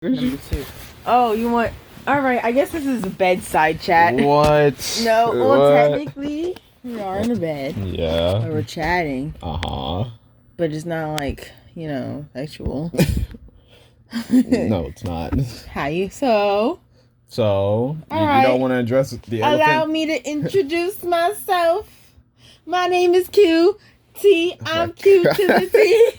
Number two. Oh, you want? All right. I guess this is a bedside chat. What? No. Well, technically, we are in the bed. Yeah. But we're chatting. Uh-huh. But it's not like sexual. No, it's not. How you so? So you right. don't want to address the elephant? Allow me to introduce myself. My name is Q. T. I'm Q to the T.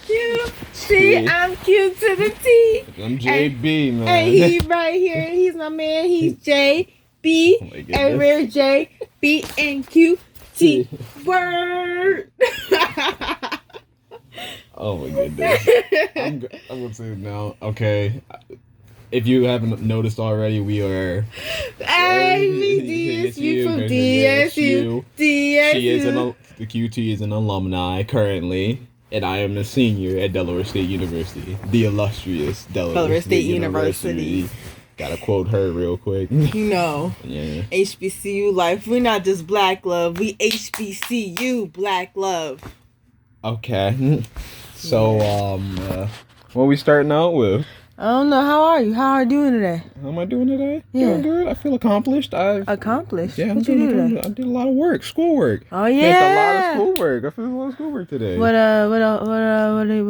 Q. T. I'm Q to the T. I'm JB, man. And he right here. He's my man. He's J. B. And we're J. B. and Q. T. Word. Oh my goodness. I'm gonna say it now. Okay. If you haven't noticed already, we are DSU from DSU. DSU. The QT is an alumni currently, and I am a senior at Delaware State University, the illustrious Delaware State University. Gotta quote her real quick. Yeah. HBCU life. We're not just black love. We HBCU black love. Okay. So, what are we starting out with? I don't know. How are you? How are you doing today? How am I doing today? Yeah. Doing good. I feel accomplished. Accomplished? Yeah, what you do today? I did a lot of work, schoolwork. Oh yeah. A lot of schoolwork. I finished a lot of schoolwork today. What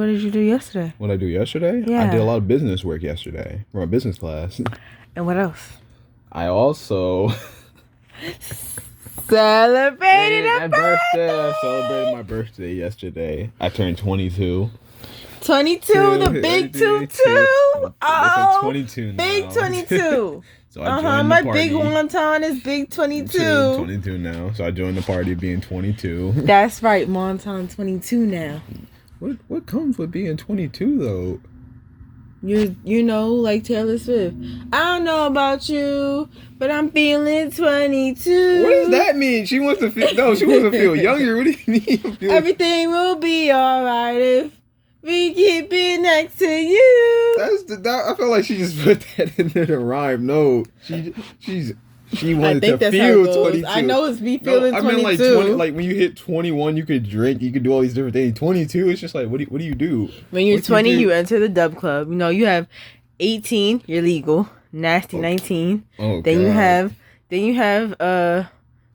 did you do yesterday? What I do yesterday? Yeah. I did a lot of business work yesterday for my business class. And what else? I also celebrated a birthday. I celebrated my birthday yesterday. I turned 22. 22, the big 22. Oh, 22 now. Big 22. So I joined my the party. big wonton is big 22. 22 now. So I joined the party being 22. That's right, wonton 22 now. What comes with being 22 though? Like Taylor Swift. I don't know about you, but I'm feeling 22. What does that mean? She wants to feel younger. What do you mean? Everything will be alright if we keep it next to you. I feel like she just put that in there to rhyme. No, she wanted to feel 22. I know it's me feeling 22. I mean, like when you hit 21, you could drink, you could do all these different things. 22, it's just like, what do you do? When you're 20, you enter the dub club. You have 18, you're legal. Nasty 19. Oh, then God. you have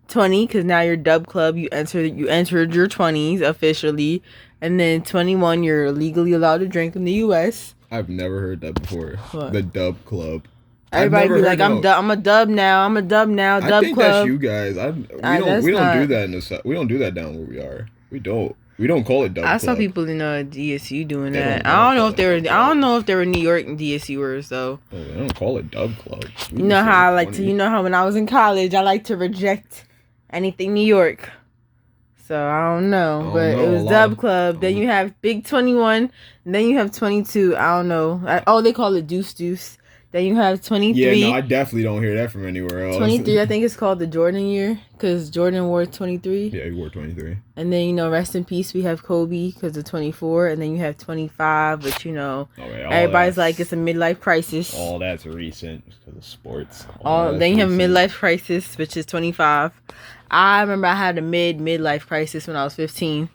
20 because now you're dub club. You entered your 20s officially. And then 21, you're legally allowed to drink in the U.S. I've never heard that before. What? The dub club. Everybody be like, I'm a dub now. I'm a dub now. Dub I think club. That's you guys. We don't do that in the South. We don't do that down where we are. We don't call it dub club. I saw people in DSU doing that. I don't know if they were New York and DSUers though. Oh, they don't call it dub club. You know how when I was in college, I like to reject anything New York. So I don't know, but it was dub club. Then you have big 21. And then you have 22. I don't know. They call it deuce deuce. Then you have 23. Yeah, no, I definitely don't hear that from anywhere else. 23, I think it's called the Jordan year because Jordan wore 23. Yeah, he wore 23. And then, rest in peace, we have Kobe because of 24. And then you have 25, but, everybody's like, it's a midlife crisis. All that's recent because of sports. Then you have midlife crisis, which is 25. I remember I had a midlife crisis when I was 15.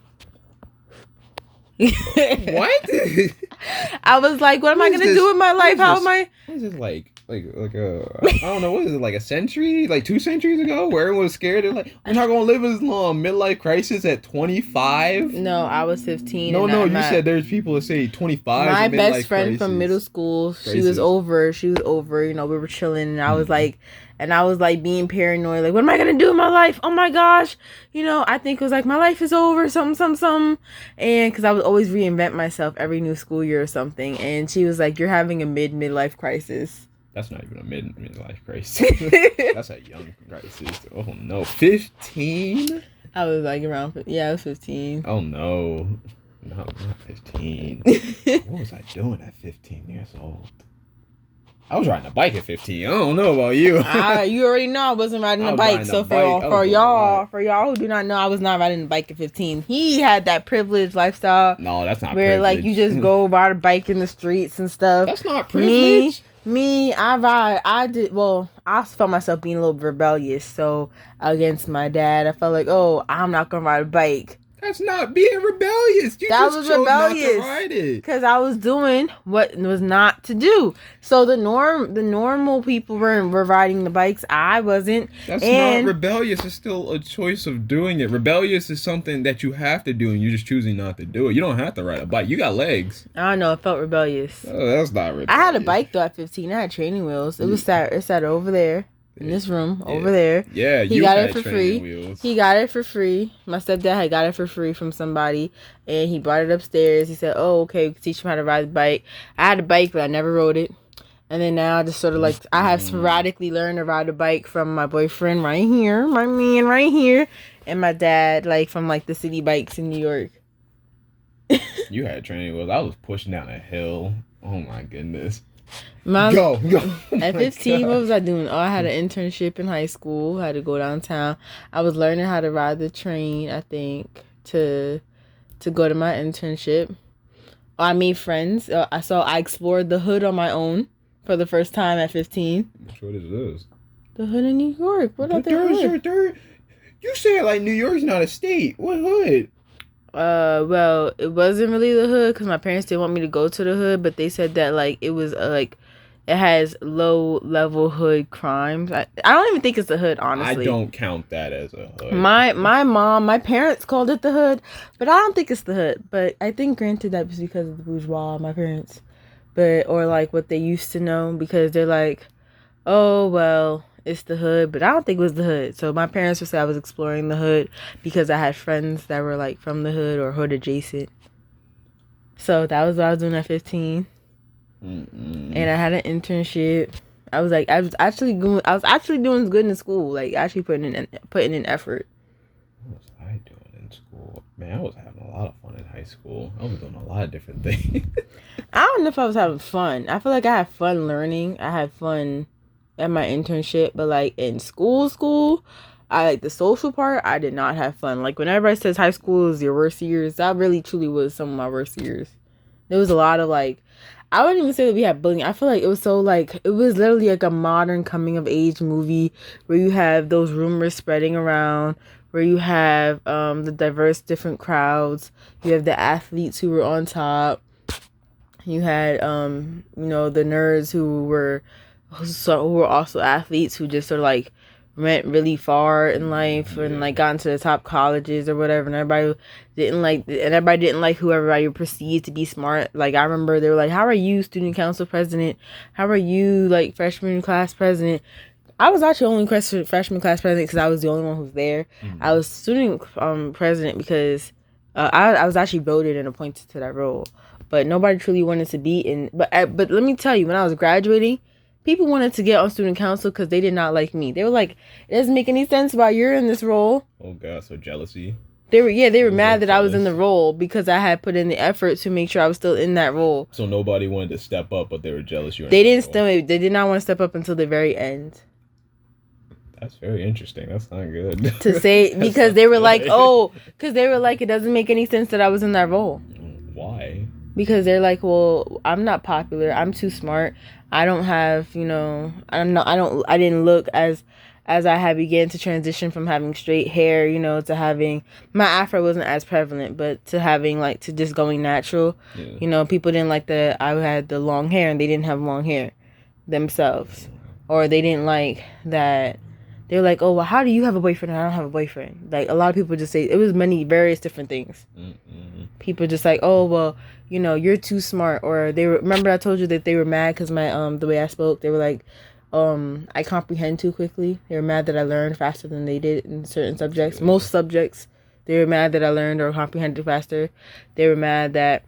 What? I was like, what am I going to do with my life? How am I? What is this like I don't know, what is it, like a century? Like 2 centuries ago? Where everyone was scared? They're like, we're not going to live as long. Midlife crisis at 25? No, I was 15. No, you said there's people that say 25. My best friend from middle school, she was over. We were chilling, and I was like, being paranoid, like, what am I gonna do in my life? Oh my gosh, I think it was like my life is over, something, and because I would always reinvent myself every new school year or something, and she was like, you're having a midlife crisis. That's not even a midlife crisis. That's a young crisis. Oh no, 15. I was like I was 15. Oh no, not 15. What was I doing at 15 years old? I was riding a bike at 15. I don't know about you. You already know I wasn't riding a bike. So for y'all who do not know, I was not riding a bike at 15. He had that privileged lifestyle. No, that's not where privilege. Like you just go ride a bike in the streets and stuff. That's not privilege. I felt myself being a little rebellious. So against my dad, I felt like, I'm not gonna ride a bike. That's not being rebellious. You that just was chose rebellious. Not to ride it. Because I was doing what was not to do. So the normal people were riding the bikes. I wasn't. That's not rebellious. It's still a choice of doing it. Rebellious is something that you have to do, and you're just choosing not to do it. You don't have to ride a bike. You got legs. I don't know. It felt rebellious. Oh, that's not rebellious. I had a bike though at 15. I had training wheels. It was sat over there. In this room over there. Yeah, he got it for free. Wheels. He got it for free. My stepdad had got it for free from somebody, and he brought it upstairs. He said, "Oh, okay, we can teach him how to ride the bike." I had a bike, but I never rode it. And then now I just sort of like I have sporadically learned to ride a bike from my boyfriend right here, my man right here, and my dad like from like the city bikes in New York. You had training wheels. I was pushing down a hill. Oh my goodness. Go. At 15, what was I doing? Oh, I had an internship in high school. I had to go downtown. I was learning how to ride the train, I think, to go to my internship. I made friends. I explored the hood on my own for the first time at 15. What is this? The hood in New York. What about the hood? You said like New York's not a state. What hood? Well, it wasn't really the hood because my parents didn't want me to go to the hood, but they said that like it was like it has low level hood crimes. I don't even think it's the hood, honestly. I don't count that as a hood. My parents called it the hood, but I don't think it's the hood. But I think granted that was because of the bourgeois, my parents, or like what they used to know because they're like, oh well. It's the hood, but I don't think it was the hood. So my parents would say I was exploring the hood because I had friends that were like from the hood or hood adjacent. So that was what I was doing at 15. And I had an internship. I was actually doing good in school, like actually putting in effort. What was I doing in school? Man, I was having a lot of fun in high school. I was doing a lot of different things. I don't know if I was having fun. I feel like I had fun learning. I had fun at my internship, but like in school, I like the social part. I did not have fun. Like when everybody says high school is your worst years, that really truly was some of my worst years. There was a lot of like, I wouldn't even say that we had bullying. I feel like it was so like, it was literally like a modern coming of age movie where you have those rumors spreading around, where you have the diverse different crowds. You have the athletes who were on top. You had the nerds who were also athletes who just sort of like went really far in life and like got into the top colleges or whatever, and everybody didn't like who everybody perceived to be smart. Like I remember they were like, how are you student council president? How are you like freshman class president? I was actually only freshman class president because I was the only one who was there. I was student president because I was actually voted and appointed to that role, but nobody truly wanted to be in. But let me tell you, when I was graduating, people wanted to get on student council because they did not like me. They were like, it doesn't make any sense why you're in this role. Oh God, so jealousy. They were mad that I was in the role because I had put in the effort to make sure I was still in that role. So nobody wanted to step up, but they were jealous you were They did not want to step up until the very end. That's very interesting. That's not good. To say, because they were like, it doesn't make any sense that I was in that role. Why? Because they're like, well, I'm not popular. I'm too smart. I don't have, I didn't look as I had began to transition from having straight hair, to having, my afro wasn't as prevalent, but to having like, to just going natural. Yeah. People didn't like that I had the long hair and they didn't have long hair themselves. Or they didn't like that. They were like, oh, well, how do you have a boyfriend and I don't have a boyfriend? Like, a lot of people just say, it was various different things. Mm-hmm. People just like, oh, well, you're too smart. Or remember I told you that they were mad because the way I spoke, they were like, I comprehend too quickly. They were mad that I learned faster than they did in certain subjects. Yeah. Most subjects, they were mad that I learned or comprehended faster. They were mad that,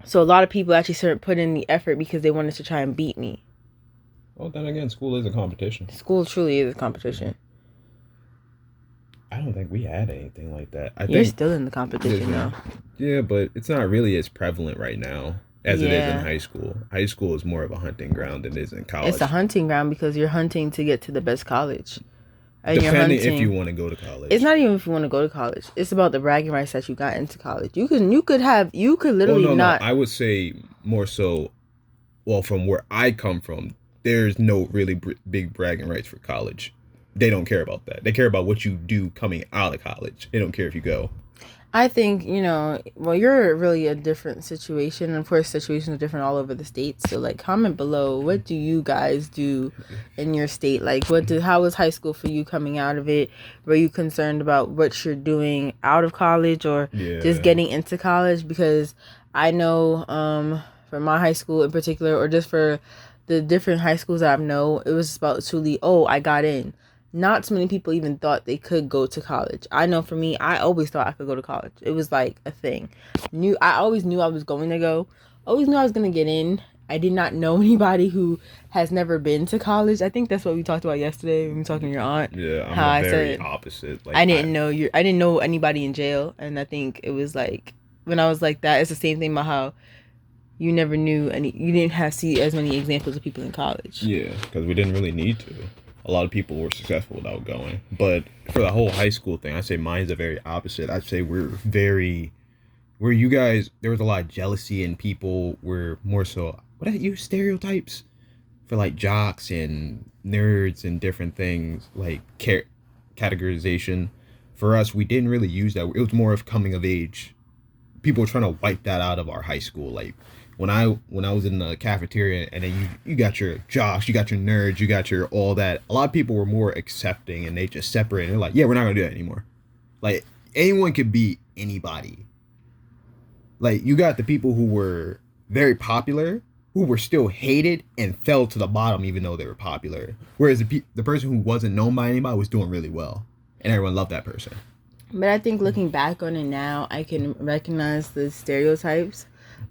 so a lot of people actually started putting in the effort because they wanted to try and beat me. Well, then again, school is a competition. School truly is a competition. I don't think we had anything like that. You're still in the competition now. Yeah, but it's not really as prevalent right now as it is in high school. High school is more of a hunting ground than it is in college. It's a hunting ground because you're hunting to get to the best college. And depending if you want to go to college. It's not even if you want to go to college. It's about the bragging rights that you got into college. You could literally not. I would say more so, well, from where I come from, there's no really big bragging rights for college. They don't care about that. They care about what you do coming out of college. They don't care if you go. I think, you're really a different situation. Of course, situations are different all over the state. So, like, comment below. What do you guys do in your state? Like, how was high school for you coming out of it? Were you concerned about what you're doing out of college or just getting into college? Because I know for my high school in particular, or just for the different high schools that I know, it was about truly, I got in. Not too many people even thought they could go to college. I know for me, I always thought I could go to college. It was like a thing. I always knew I was going to go. Always knew I was going to get in. I did not know anybody who has never been to college. I think that's what we talked about yesterday when we were talking to your aunt. Yeah, I'm very opposite. Like, I didn't know anybody in jail, and I think it was like when I was like that, it's the same thing about how you never knew you didn't see as many examples of people in college. Yeah, because we didn't really need to. A lot of people were successful without going. But for the whole high school thing, I'd say mine's the very opposite. I'd say where you guys, there was a lot of jealousy and people were more so, what are you, stereotypes? For like jocks and nerds and different things, like categorization. For us, we didn't really use that. It was more of coming of age. People were trying to wipe that out of our high school. Like, when I was in the cafeteria and then you got your jocks, you got your nerds, you got your all that. A lot of people were more accepting and they just separated. They're like, yeah, we're not gonna do that anymore. Like, anyone could be anybody. Like, you got the people who were very popular, who were still hated and fell to the bottom even though they were popular. Whereas the person who wasn't known by anybody was doing really well, and everyone loved that person. But I think looking back on it now, I can recognize the stereotypes.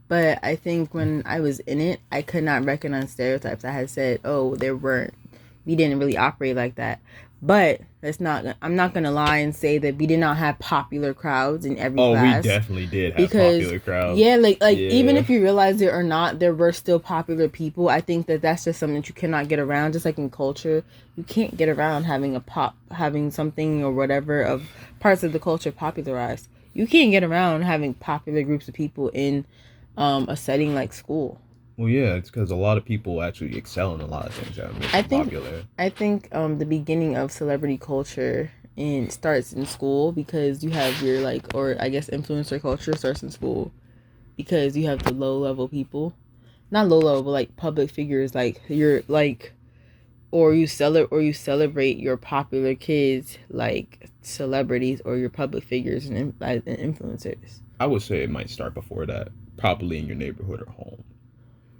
But I think when I was in it, I could not recognize stereotypes. I had said, we didn't really operate like that. But I'm not going to lie and say that we did not have popular crowds in every class. Oh, we definitely did have popular crowds. Yeah, even if you realize it or not, there were still popular people. I think that's just something that you cannot get around. Just like in culture, you can't get around having something or whatever of parts of the culture popularized. You can't get around having popular groups of people in a setting like school. Well, yeah, it's because a lot of people actually excel in a lot of things that make them popular. I think the beginning of celebrity culture starts in school because you have your influencer culture starts in school because you have the low level people, not low level, but like public figures, like you're like, or you celebrate your popular kids like celebrities or your public figures and influencers. I would say it might start before that, probably in your neighborhood or home.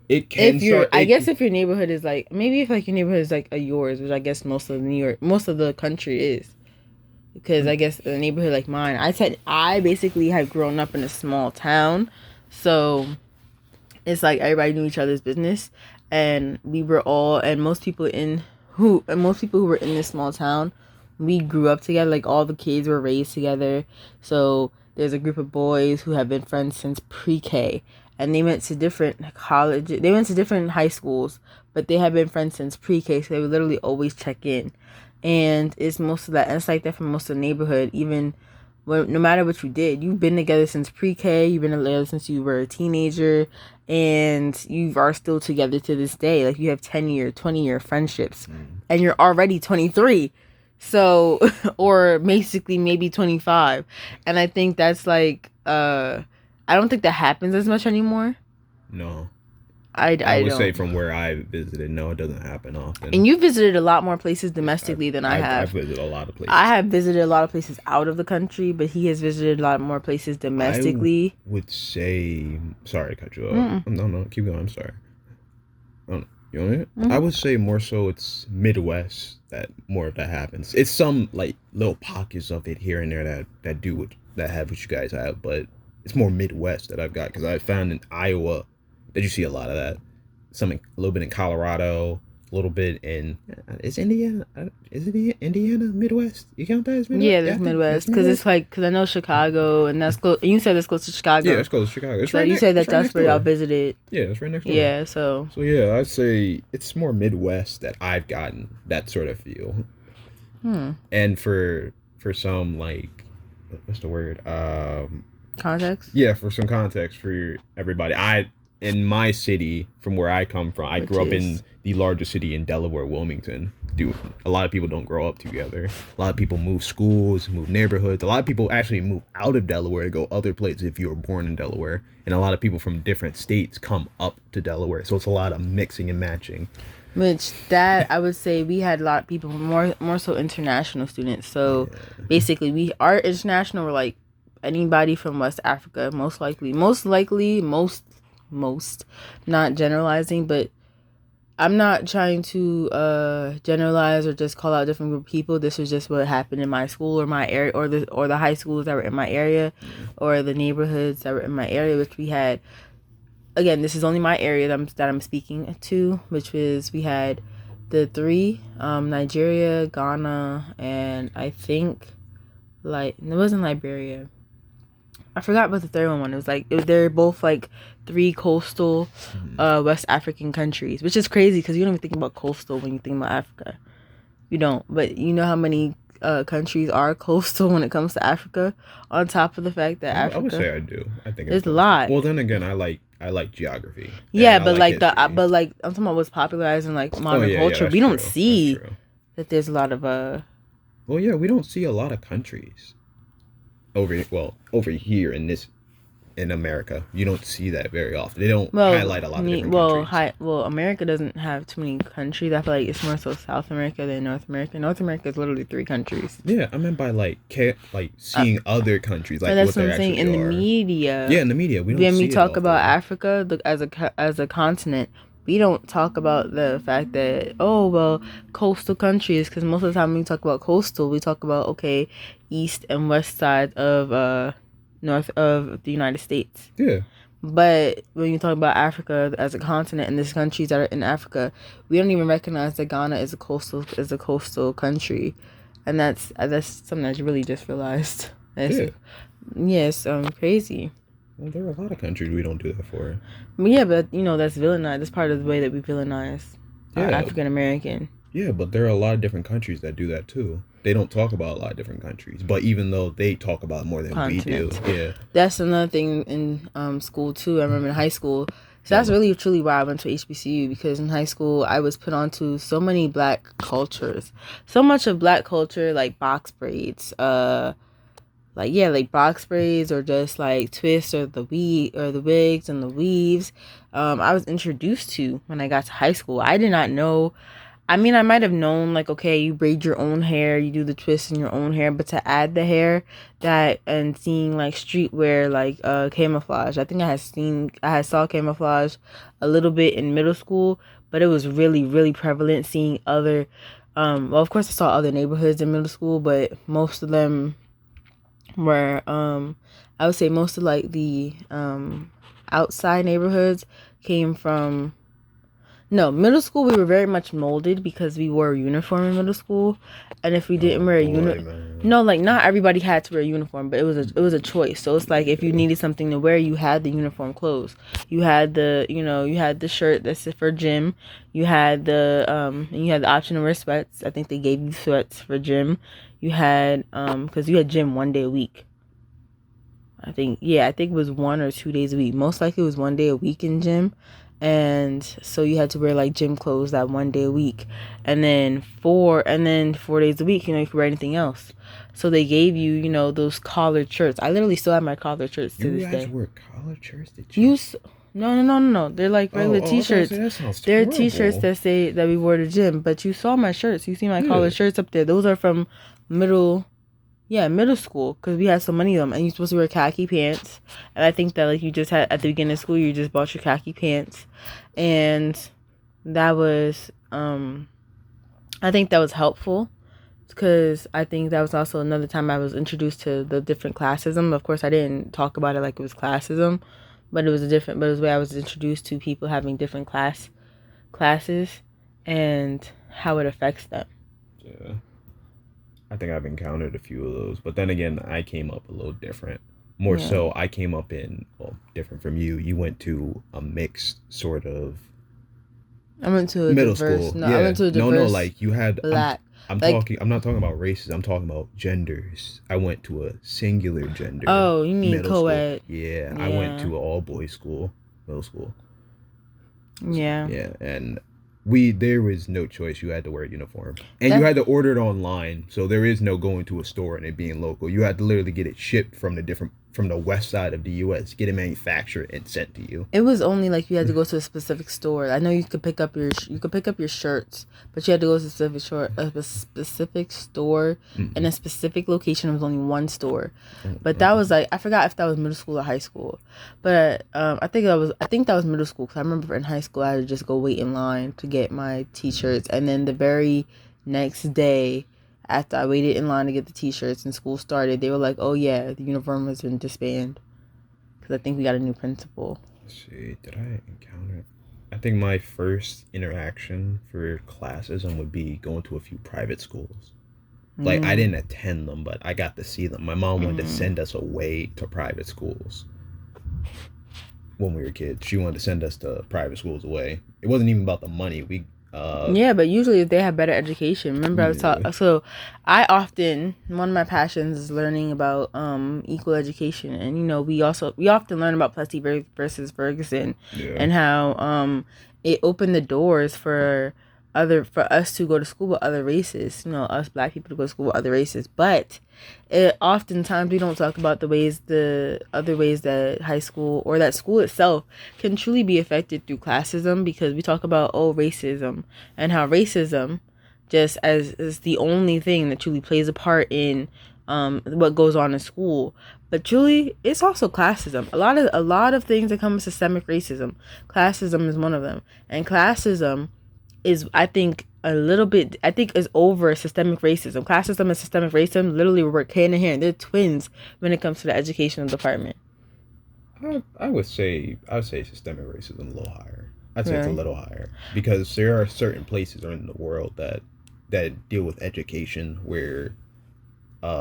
It can start. I guess if your neighborhood is like, maybe if like your neighborhood is like yours, which I guess most of the country is, because I guess a neighborhood like mine, I basically had grown up in a small town, so it's like everybody knew each other's business, and most people who were in this small town, we grew up together. Like all the kids were raised together, so there's a group of boys who have been friends since pre-K. And they went to different colleges. They went to different high schools, but they have been friends since pre-K. So they would literally always check in, and it's most of that. And it's like that for most of the neighborhood. Even no matter what you did, you've been together since pre-K. You've been together since you were a teenager, and you are still together to this day. Like you have 10-year, 20-year friendships, and you're already 23. So, or basically maybe 25, and I think that's like I don't think that happens as much anymore. No. I would say from where I visited, no, it doesn't happen often. And you visited a lot more places domestically than I have. I've visited a lot of places. I have visited a lot of places out of the country, but he has visited a lot more places domestically. I would say... Sorry to cut you off. No, keep going. I'm sorry. You want it? I would say more so it's Midwest that more of that happens. It's some like little pockets of it here and there that have what you guys have, but it's more Midwest that I've got, because I found in Iowa that you see a lot of that. A little bit in Colorado, a little bit in is Indiana? Is it Indiana Midwest? You count that as Midwest? Yeah, that's Midwest, because I know Chicago, and that's close. You said that's close to Chicago. Yeah, it's close to Chicago. It's so you said that's where y'all visited. Yeah, it's right next door. Yeah, so yeah, I'd say it's more Midwest that I've gotten that sort of feel. And for some, like, what's the word? Context? Yeah, for some context for everybody. In my city, from where I come from, I grew up in the largest city in Delaware, Wilmington. a lot of people don't grow up together. A lot of people move schools, move neighborhoods. A lot of people actually move out of Delaware to go other places if you were born in Delaware. And a lot of people from different states come up to Delaware. So it's a lot of mixing and matching. Which that I would say we had a lot of people more so international students. So basically we are international. We're like anybody from West Africa, most likely, not generalizing, but I'm not trying to generalize or just call out different group of people. This was just what happened in my school or my area, or the high schools that were in my area, or the neighborhoods that were in my area, which we had. Again, this is only my area that I'm speaking to, which was we had the three, Nigeria, Ghana, and I think it wasn't Liberia. I forgot what the third one was. They're both like three coastal West African countries, which is crazy because you don't even think about coastal when you think about Africa. You don't, but you know how many countries are coastal when it comes to Africa, on top of the fact that Africa, I would say I do. I think there's a lot. Well, then again, I like geography. Yeah, but I'm talking about what's popularized in like modern culture. We don't see that there's a lot of Well, yeah, we don't see a lot of countries over here in America. You don't see that very often. They don't highlight a lot of different countries. America doesn't have too many countries. I feel like it's more so South America than North America. North America is literally 3 countries. Yeah, I meant by seeing other countries, like that's what I'm saying in the media. Yeah, in the media, we don't. When we talk about Africa as a continent, we don't talk about the fact that coastal countries, because most of the time when we talk about coastal, we talk about east and west side of north of the United States. Yeah. But when you talk about Africa as a continent and these countries that are in Africa, we don't even recognize that Ghana is a coastal country, and that's something that's really just realized. It's crazy. Well, there are a lot of countries we don't do that for. Yeah, but that's villainized. That's part of the way that we villainize African American. Yeah, but there are a lot of different countries that do that too. They don't talk about a lot of different countries, but even though they talk about more than we do, that's another thing in school too. I remember in high school. So that's really truly why I went to HBCU, because in high school I was put onto so many black cultures, so much of black culture, like box braids, box braids, or just like twists, or the wigs and the weaves. I was introduced to when I got to high school. I did not know. I mean, I might have known, you braid your own hair, you do the twists in your own hair, but to add the hair, and seeing, streetwear, camouflage. I think I saw camouflage a little bit in middle school, but it was really, really prevalent seeing other, of course I saw other neighborhoods in middle school, but most of them were, I would say most of, the, outside neighborhoods came from... No, middle school we were very much molded because we wore a uniform in middle school, and if we didn't wear a uniform, not everybody had to wear a uniform, but it was a choice. So it's if you needed something to wear, you had the uniform clothes. You had the shirt that's for gym. You had the option to wear sweats. I think they gave you sweats for gym. You had because you had gym 1 day a week. I think it was 1 or 2 days a week. Most likely it was 1 day a week in gym. And so you had to wear gym clothes that 1 day a week, and then 4 days a week, you could wear anything else. So they gave you, those collared shirts. I literally still have my collared shirts to this day. You guys wear collared shirts? Did you? No. They're regular t-shirts. That sounds They're t-shirts that say that we wore to gym. But you saw my shirts. You see my collared shirts up there. Those are from middle school, because we had so many of them, and you're supposed to wear khaki pants, and I think that you just had at the beginning of school, you just bought your khaki pants, and that was I think that was helpful, because I think that was also another time I was introduced to the different classism. Of course I didn't talk about it like it was classism, but it was the way I was introduced to people having different classes and how it affects them. I think I've encountered a few of those, but then again, I came up a little different. More so, I came up different from you. You went to a mixed sort of. I went to a middle diverse, school. No, I went to a diverse. You had black. I'm not talking about races. I'm talking about genders. I went to a singular gender. Oh, you mean co-ed? Yeah, I went to an all boys school, middle school. Yeah. Yeah, and There was no choice. You had to wear a uniform, and you had to order it online. So there is no going to a store and it being local. You had to literally get it shipped from the west side of the U.S. Get it manufactured and sent to you. It was only like you had to go to a specific store. I know you could pick up your shirts, but you had to go to a specific store in a specific location. It was only one store, but that was like, I forgot if that was middle school or high school, but I think that was middle school, because I remember in high school I had to just go wait in line to get my t-shirts, and then the very next day, after I waited in line to get the t-shirts and school started, they were like, "Oh yeah, the uniform has been disbanded." Because I think we got a new principal. Let's see, did I encounter it? I think my first interaction for classism would be going to a few private schools. Like, I didn't attend them, but I got to see them. My mom wanted to send us away to private schools when we were kids. She wanted to send us to private schools away. It wasn't even about the money. Yeah, but usually they have better education. Remember, I was talking. So, one of my passions is learning about equal education, and we often learn about Plessy versus Ferguson, and how it opened the doors for us to go to school with other races. Us Black people to go to school with other races, but oftentimes we don't talk about the other ways that high school or that school itself can truly be affected through classism, because we talk about racism, and how racism just is the only thing that truly plays a part in what goes on in school. But truly, it's also classism. A lot of things that come with systemic racism. Classism is one of them, and classism is, I think, is over systemic racism. Classism and systemic racism literally work hand in hand. They're twins when it comes to the educational department. I would say systemic racism a little higher. I'd say it's a little higher, because there are certain places in the world that deal with education where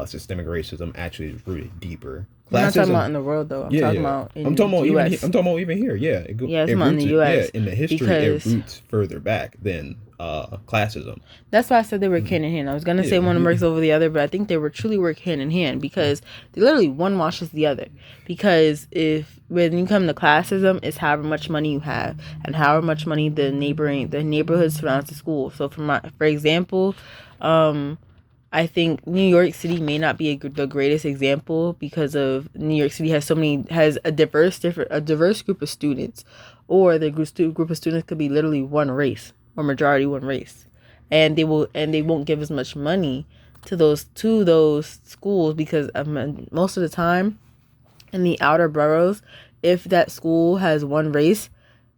systemic racism actually is rooted deeper. I'm not talking about in the world, though. I'm talking about in the U.S. I'm talking about even here. Yeah, it's about in the U.S. In the history, it roots further back than classism. That's why I said they work hand in hand. I was gonna say one works over the other, but I think they truly work hand in hand, because they literally one washes the other. Because when you come to classism, it's however much money you have and however much money the neighborhood surrounds the school. So for example, I think New York City may not be the greatest example, because of New York City has a diverse group of students, or the group of students could be literally one race or majority one race, and they won't give as much money to those schools, because most of the time in the outer boroughs, if that school has one race,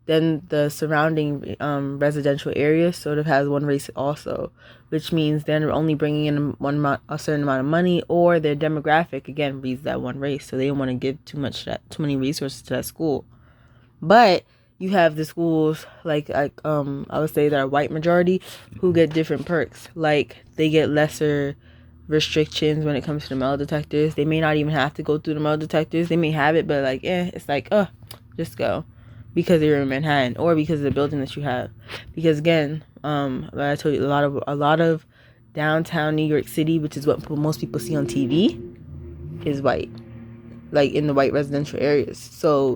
then the surrounding residential area sort of has one race also, which means they're only bringing in a certain amount of money, or their demographic again reads that one race, so they don't want to give too many resources to that school. But you have the schools like I would say that are white majority, who get different perks, like they get lesser restrictions when it comes to the metal detectors. They may not even have to go through the metal detectors. They may have it, but it's like, just go, because you're in Manhattan, or because of the building that you have. Because again, like I told you, a lot of downtown New York City, which is what most people see on TV, is white, like in the white residential areas. So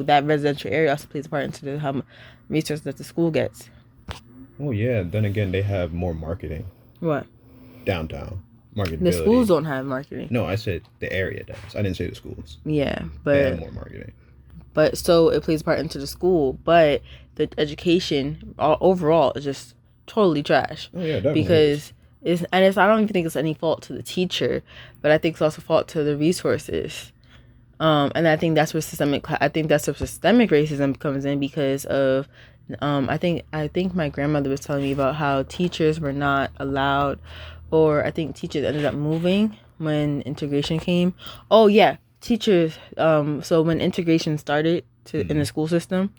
that residential area also plays a part into how much resources that the school gets. Oh yeah, then again, they have more marketing. What? Downtown. Marketability. The schools don't have marketing. No, I said the area does. I didn't say the schools. Yeah, but they have more marketing. But so it plays a part into the school, but the education overall is just totally trash. Oh yeah, definitely. Because I don't even think it's any fault to the teacher, but I think it's also fault to the resources. And I think that's where systemic racism comes in, because of I think my grandmother was telling me about how teachers were not allowed, or I think teachers ended up moving when integration came. Oh yeah, teachers. So when integration started in the school system,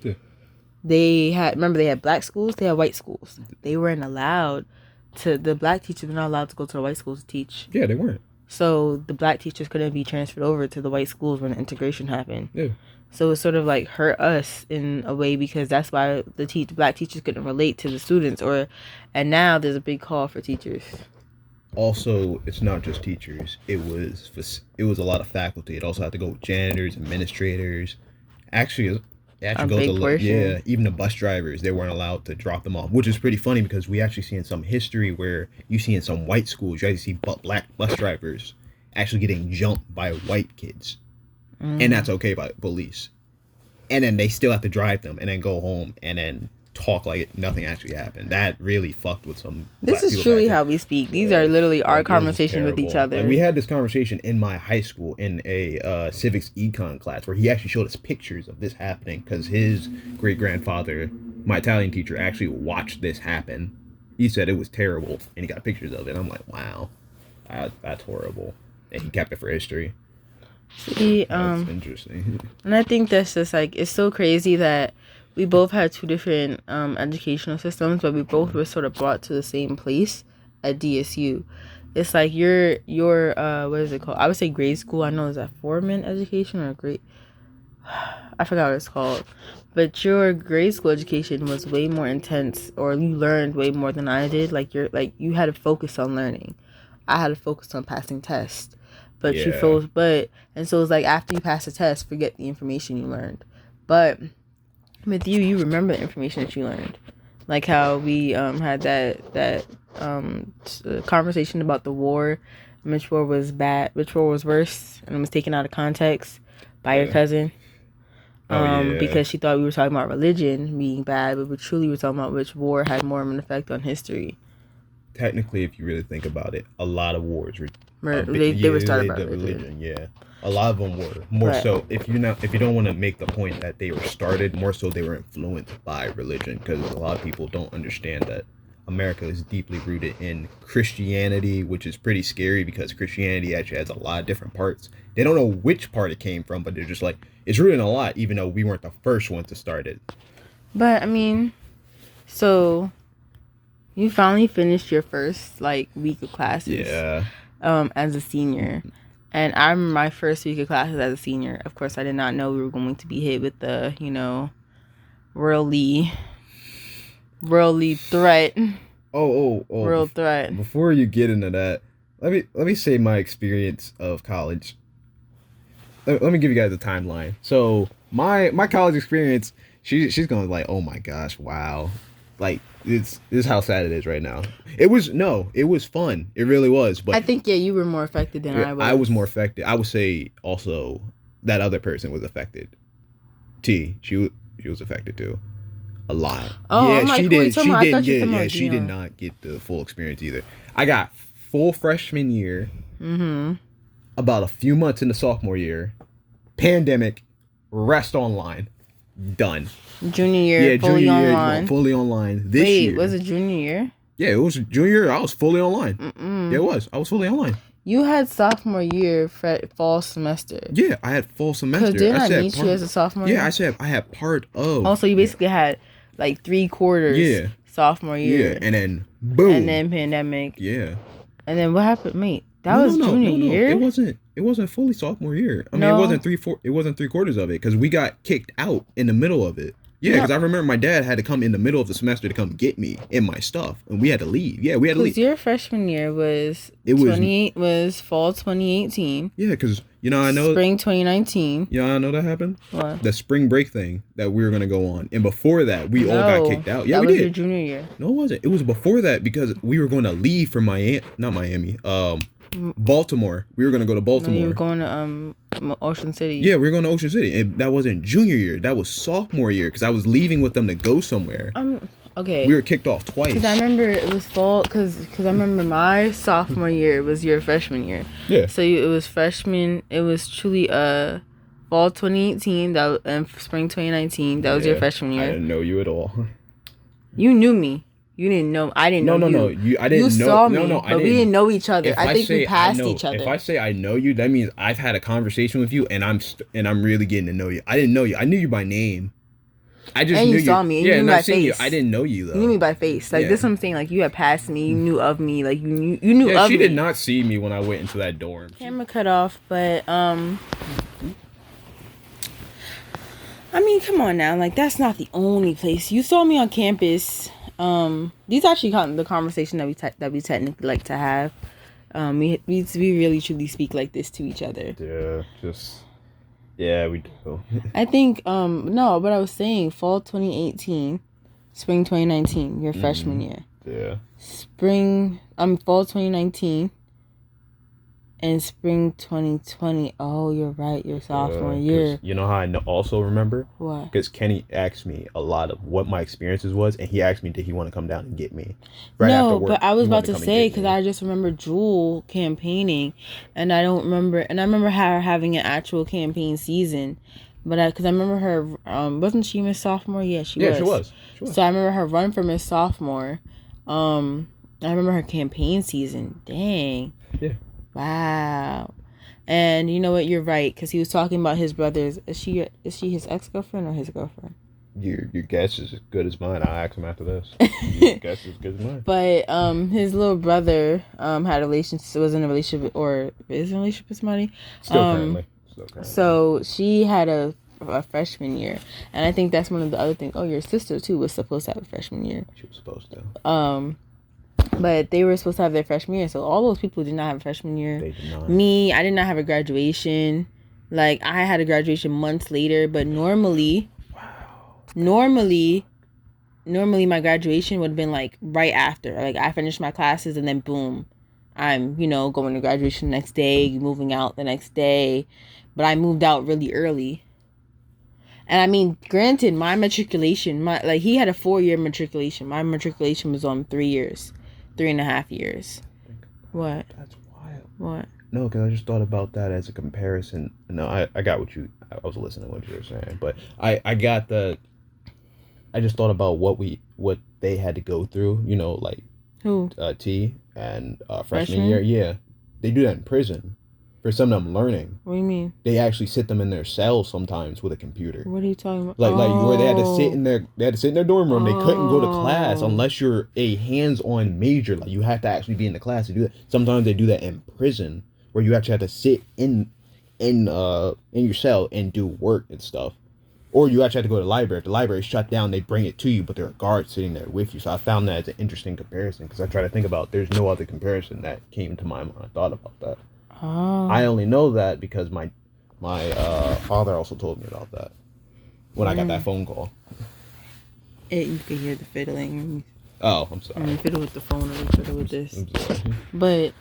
they had black schools, they had white schools. They weren't allowed to. The black teachers were not allowed to go to the white schools to teach. Yeah, they weren't. So the black teachers couldn't be transferred over to the white schools when the integration happened. Yeah. So it sort of like hurt us in a way, because that's why the black teachers couldn't relate to the students, and now there's a big call for teachers. Also, it's not just teachers. It was a lot of faculty. It also had to go with janitors, administrators. Actually, They actually go to even the bus drivers, they weren't allowed to drop them off, which is pretty funny because we actually see in some history where you see in some white schools, you actually see black bus drivers actually getting jumped by white kids, and that's okay by police, and then they still have to drive them and then go home and then talk like nothing actually happened. That really fucked with some. This is truly how we speak. These are literally our conversations with each other. Like, we had this conversation in my high school in a civics econ class where he actually showed us pictures of this happening because his great grandfather, my Italian teacher, actually watched this happen. He said it was terrible, and he got pictures of it. I'm like, wow, that's horrible, and he kept it for history. See, that's interesting. And I think that's just like, it's so crazy that we both had two different educational systems, but we both were sort of brought to the same place at DSU. It's like your what is it called? I would say grade school. I know, is that foreman education or grade? I forgot what it's called. But your grade school education was way more intense, or you learned way more than I did. Like you had to focus on learning. I had to focus on passing tests. But you froze. And so it's like after you pass the test, forget the information you learned. But with you remember the information that you learned, like how we had that conversation about the war, which war was bad, which war was worse, and it was taken out of context by your cousin, because she thought we were talking about religion being bad, but we truly were talking about which war had more of an effect on history. Technically, if you really think about it, a lot of wars were they were started by religion. Yeah. A lot of them were more so. If you don't want to make the point that they were started, more so they were influenced by religion, because a lot of people don't understand that America is deeply rooted in Christianity, which is pretty scary because Christianity actually has a lot of different parts. They don't know which part it came from, but they're just like, it's rooted in a lot, even though we weren't the first one to start it. But I mean, so you finally finished your first week of classes. Yeah. As a senior. And I remember my first week of classes as a senior. Of course, I did not know we were going to be hit with the, worldly threat. World threat. Before you get into that, let me say my experience of college. Let me give you guys a timeline. So my college experience, she's going to be like, oh my gosh, wow. Like, this is how sad it is right now. It was fun. It really was. But I think, you were more affected than I was. I was more affected. I would say also that other person was affected. She was affected too. A lot. Oh, yeah, she did not get the full experience either. I got full freshman year. Mm-hmm. About a few months into sophomore year. Pandemic. Rest online. Done. Junior year, fully online. Fully online. This year. Wait, was it junior year? Yeah, it was junior year. I was fully online. Yeah, it was. I was fully online. You had sophomore year fall semester. Yeah, I had fall semester. Because didn't I need you as a sophomore year? Yeah, I said I had part of. Oh, so you basically had 3 quarters sophomore year. Yeah, and then boom. And then pandemic. Yeah. And then what happened, mate? That was junior year? It wasn't fully sophomore year. I mean, it wasn't 3 quarters of it because we got kicked out in the middle of it. Yeah, because I remember my dad had to come in the middle of the semester to come get me and my stuff, and we had to leave. Yeah, we had to leave. Because your freshman year was fall 2018. Yeah, because I know spring 2019. I know that happened. What? The spring break thing that we were gonna go on, and before that, we all got kicked out. Yeah, we did. That was your junior year. No, it wasn't. It was before that because we were going to leave for Baltimore. We were going to go to Baltimore. No, you were going to Ocean City. Yeah, we were going to Ocean City. And that wasn't junior year. That was sophomore year because I was leaving with them to go somewhere. Okay. We were kicked off twice. Because I remember it was fall. Because I remember my sophomore year was your freshman year. Yeah. So it was freshman. It was truly fall 2018 and spring 2019. That was your freshman year. I didn't know you at all. You knew me. You didn't know. I didn't know you. No. I didn't know. Saw me, but we didn't know each other. I think we passed each other. If I say I know you, that means I've had a conversation with you, and I'm really getting to know you. I didn't know you. I knew you by name. I just knew you. Saw me. You knew me by face. I didn't know you though. You knew me by face. This is what I'm saying. You had passed me. You knew of me. You knew of me. She did not see me when I went into that dorm. Camera cut off, but I mean, come on now. That's not the only place you saw me on campus. These actually the conversation that we technically like to have. We really truly speak like this to each other. Yeah, Yeah, we do. I think no, but I was saying fall 2018, spring 2019, your freshman year. Yeah. Fall 2019 and spring 2020. Oh, you're right. Your sophomore year. You know how I also remember? What? Because Kenny asked me a lot of what my experiences was, and he asked me, did he want to come down and get me? Right after work. But I was about to say, because I just remember Jewel campaigning, and I don't remember, and I remember her having an actual campaign season. But because I remember her, wasn't she Miss Sophomore? Yeah, she was. So I remember her run for Miss Sophomore. I remember her campaign season. Dang. Yeah. Wow. And you know what? You're right, because he was talking about his brothers. Is she his ex-girlfriend or his girlfriend? Your guess is as good as mine. I'll ask him after this. Your guess is as good as mine. But his little brother had a relationship, was in a relationship, or is in a relationship with somebody. Still currently. So she had a freshman year, and I think that's one of the other things. Oh, your sister too was supposed to have a freshman year. She was supposed to. But they were supposed to have their freshman year, so all those people did not have a freshman year. They did not. Me, I did not have a graduation. Like, I had a graduation months later, but normally my graduation would have been like right after. Like, I finished my classes and then boom, I'm, going to graduation the next day, moving out the next day. But I moved out really early. And I mean, granted, my matriculation, he had a 4-year matriculation. My matriculation was on 3 years, 3.5 years. What? That's wild. What? No, because I just thought about that as a comparison. No, I got what I was listening to what you were saying, but I just thought about what they had to go through. Like who? T and freshman year. Yeah, they do that in prison. For some of them learning. What do you mean? They actually sit them in their cells sometimes with a computer. What are you talking about? Like where they had to sit in their dorm room. They couldn't go to class unless you're a hands-on major. Like you have to actually be in the class to do that. Sometimes they do that in prison where you actually have to sit in your cell and do work and stuff. Or you actually have to go to the library. If the library is shut down, they bring it to you, but there are guards sitting there with you. So I found that as an interesting comparison because I try to think about there's no other comparison that came to my mind. I thought about that. Oh. I only know that because my father also told me about that when I got that phone call. You can hear the fiddling. Oh, I'm sorry. I mean, fiddle with the phone or fiddle with this. I'm sorry. But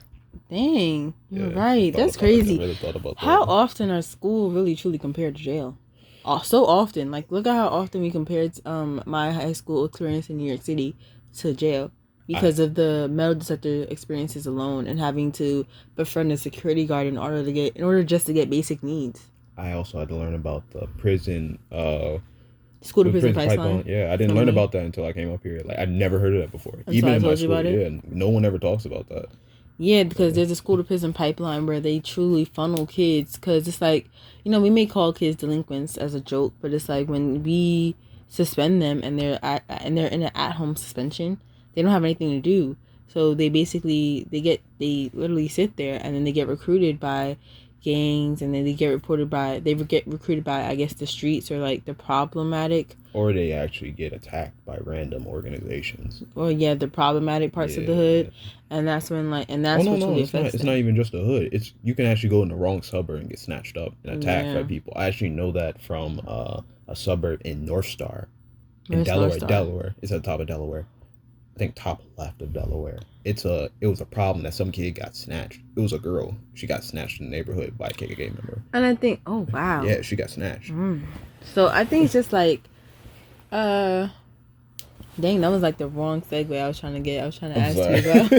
dang, you're right. That's crazy. I really thought about that. How often are school really truly compared to jail? Oh, so often. Like, look at how often we compared my high school experience in New York City to jail. Because of the metal detector experiences alone and having to befriend a security guard in order just to get basic needs. I also had to learn about the prison school to prison pipeline. Yeah, I didn't learn about that until I came up here. Like I'd never heard of that before. Even in my school, no one ever talks about that. Yeah, because there's a school to prison pipeline where they truly funnel kids. Because it's like, we may call kids delinquents as a joke, but it's like when we suspend them and they're in an at-home suspension. They don't have anything to do. So they basically, they literally sit there and then they get recruited by gangs and then they get recruited by, I guess, the streets or like the problematic. Or they actually get attacked by random organizations. Or yeah, the problematic parts of the hood. And that's when it's not even just the hood. You can actually go in the wrong suburb and get snatched up and attacked by people. I actually know that from a suburb in North Star. In Delaware. It's at the top of Delaware. I think top left of Delaware. It was a problem that some kid got snatched. It was a girl. She got snatched in the neighborhood by a KKK member. And I think, oh wow. Yeah, she got snatched. So I think it's just like, dang, that was like the wrong segue I was trying to get. I was trying to ask you about.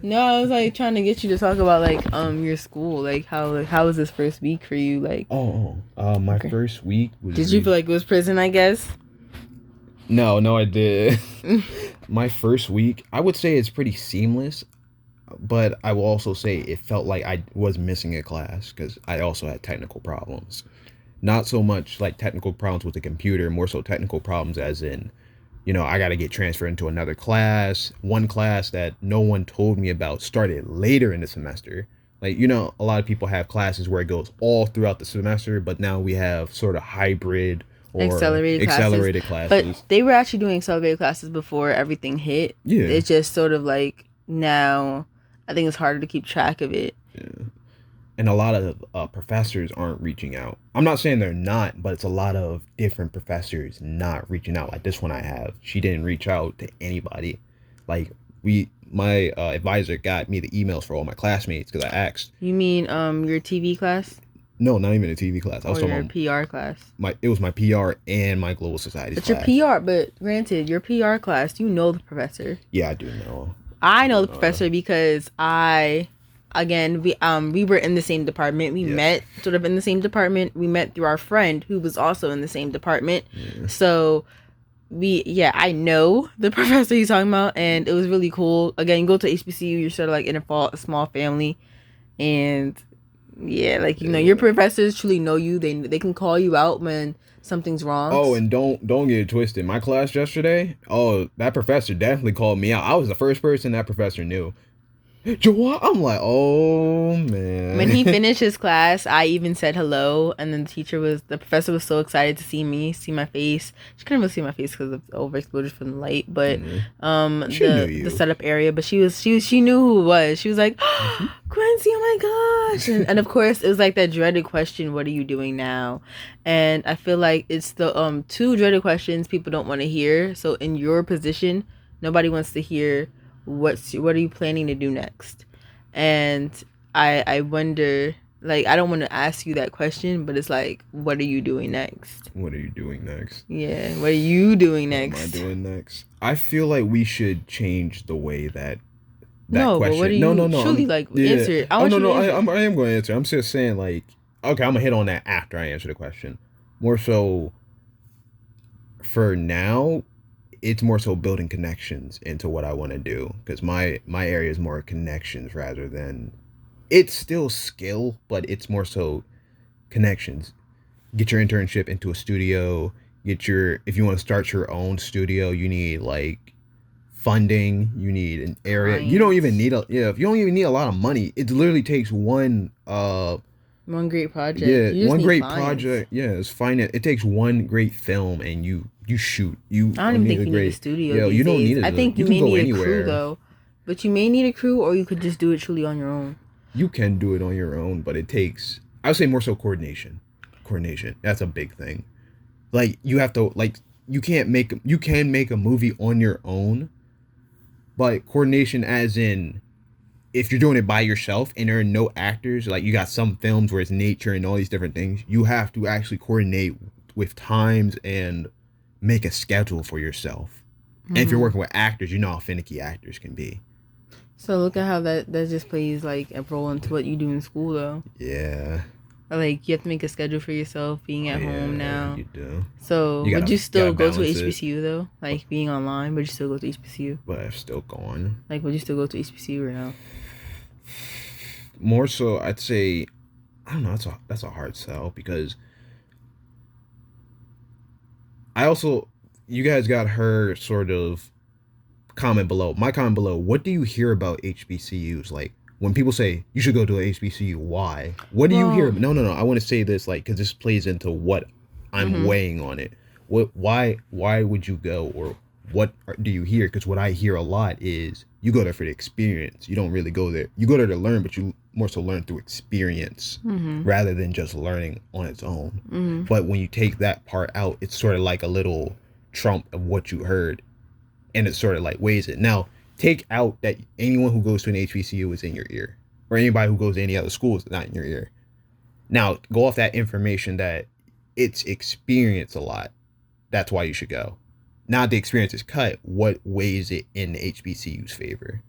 No, I was like trying to get you to talk about like your school. Like how was this first week for you? Like my first week was. Did you feel like it was prison? I guess. No, I did. My first week, I would say it's pretty seamless, but I will also say it felt like I was missing a class because I also had technical problems. Not so much like technical problems with the computer, more so technical problems as in, I got to get transferred into another class. One class that no one told me about started later in the semester. Like, a lot of people have classes where it goes all throughout the semester, but now we have sort of hybrid accelerated classes. But they were actually doing accelerated classes before everything hit. Yeah. It's just sort of like now I think it's harder to keep track of it. Yeah. and a lot of professors aren't reaching out. I'm not saying they're not, but it's a lot of different professors not reaching out. Like this one I have, she didn't reach out to anybody. Like my advisor got me the emails for all my classmates because I asked. You mean your TV class? No, not even a TV class. I was talking about your PR class. It was my PR and my global societies class. But your PR, but granted, your PR class, you know the professor. Yeah, I do know. I know the professor because we were in the same department. We met sort of in the same department. We met through our friend who was also in the same department. Yeah. So I know the professor he's talking about, and it was really cool. Again, you go to HBCU, you're sort of like in a small family, and your professors truly know you. They can call you out when something's wrong. Oh, and don't get it twisted. My class yesterday, that professor definitely called me out. I was the first person that professor knew. Joa, I'm like, oh man. When he finished his class, I even said hello, and then the professor was so excited to see me, see my face. She couldn't really see my face because of the overexposure from the light, but the setup area. But she knew who it was. She was like, oh, Quincy, oh my gosh, and of course it was like that dreaded question, what are you doing now? And I feel like it's the two dreaded questions people don't want to hear. So in your position, nobody wants to hear what are you planning to do next? And I wonder, like, I don't want to ask you that question, but it's like, what are you doing next? What are you doing next? Yeah, what are you doing next? What am I doing next? I feel like we should change the way that no, question. But what are you truly answer it? I am going to answer. I'm just saying, like, okay, I'm gonna hit on that after I answer the question. More so, for now, it's more so building connections into what I want to do, because my area is more connections rather than, it's still skill, but it's more so connections. Get your internship into a studio. If you want to start your own studio, you need like funding. You need an area. You don't even need if you don't even need a lot of money. It literally takes one great project. Yeah, one great project. Yeah, it's finance. It takes one great film, and you shoot. I don't even think you need a studio. Yeah, you don't need it. I think you may need a crew though, but you may need a crew, or you could just do it truly on your own. You can do it on your own, but it takes, I would say, more so coordination. That's a big thing. Like, you have to, like, you can make a movie on your own, but coordination as in, if you're doing it by yourself and there are no actors, like you got some films where it's nature and all these different things, you have to actually coordinate with times and make a schedule for yourself. And if you're working with actors, you know how finicky actors can be. So look at how that just plays like a role into what you do in school though. Yeah. Like, you have to make a schedule for yourself being at home now. You do. So would you still go to HBCU though? Like, being online, would you still go to HBCU? But I'm still going. Like, would you still go to HBCU or no? More so, I'd say, I don't know. That's a hard sell, because you guys got her sort of comment below. My comment below. What do you hear about HBCUs? Like, when people say you should go to a HBCU, why? What do you hear? No. I want to say this, like, because this plays into what I'm weighing on it. Why would you go, or what do you hear? Because what I hear a lot is you go there for the experience. You don't really go there. You go there to learn, but you more so learn through experience rather than just learning on its own. But when you take that part out, it's sort of like a little trump of what you heard, and it sort of like weighs it. Now, take out that anyone who goes to an HBCU is in your ear, or anybody who goes to any other school is not in your ear. Now, go off that information that it's experience a lot. That's why you should go. Now the experience is cut, what weighs it in the HBCU's favor?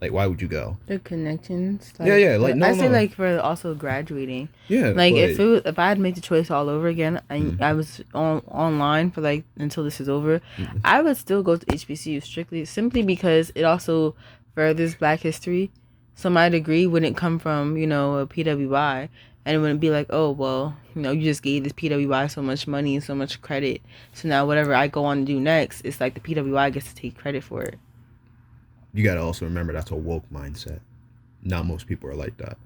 Like, why would you go? The connections. Like, yeah. Like, I say, like, for also graduating. Yeah. Like, if I had made the choice all over again, and I was online for, like, until this is over, I would still go to HBCU simply because it also furthers Black history. So my degree wouldn't come from, a PWI. And it wouldn't be like, oh, well, you just gave this PWI so much money and so much credit. So now whatever I go on to do next, it's like the PWI gets to take credit for it. You got to also remember that's a woke mindset. Not most people are like that.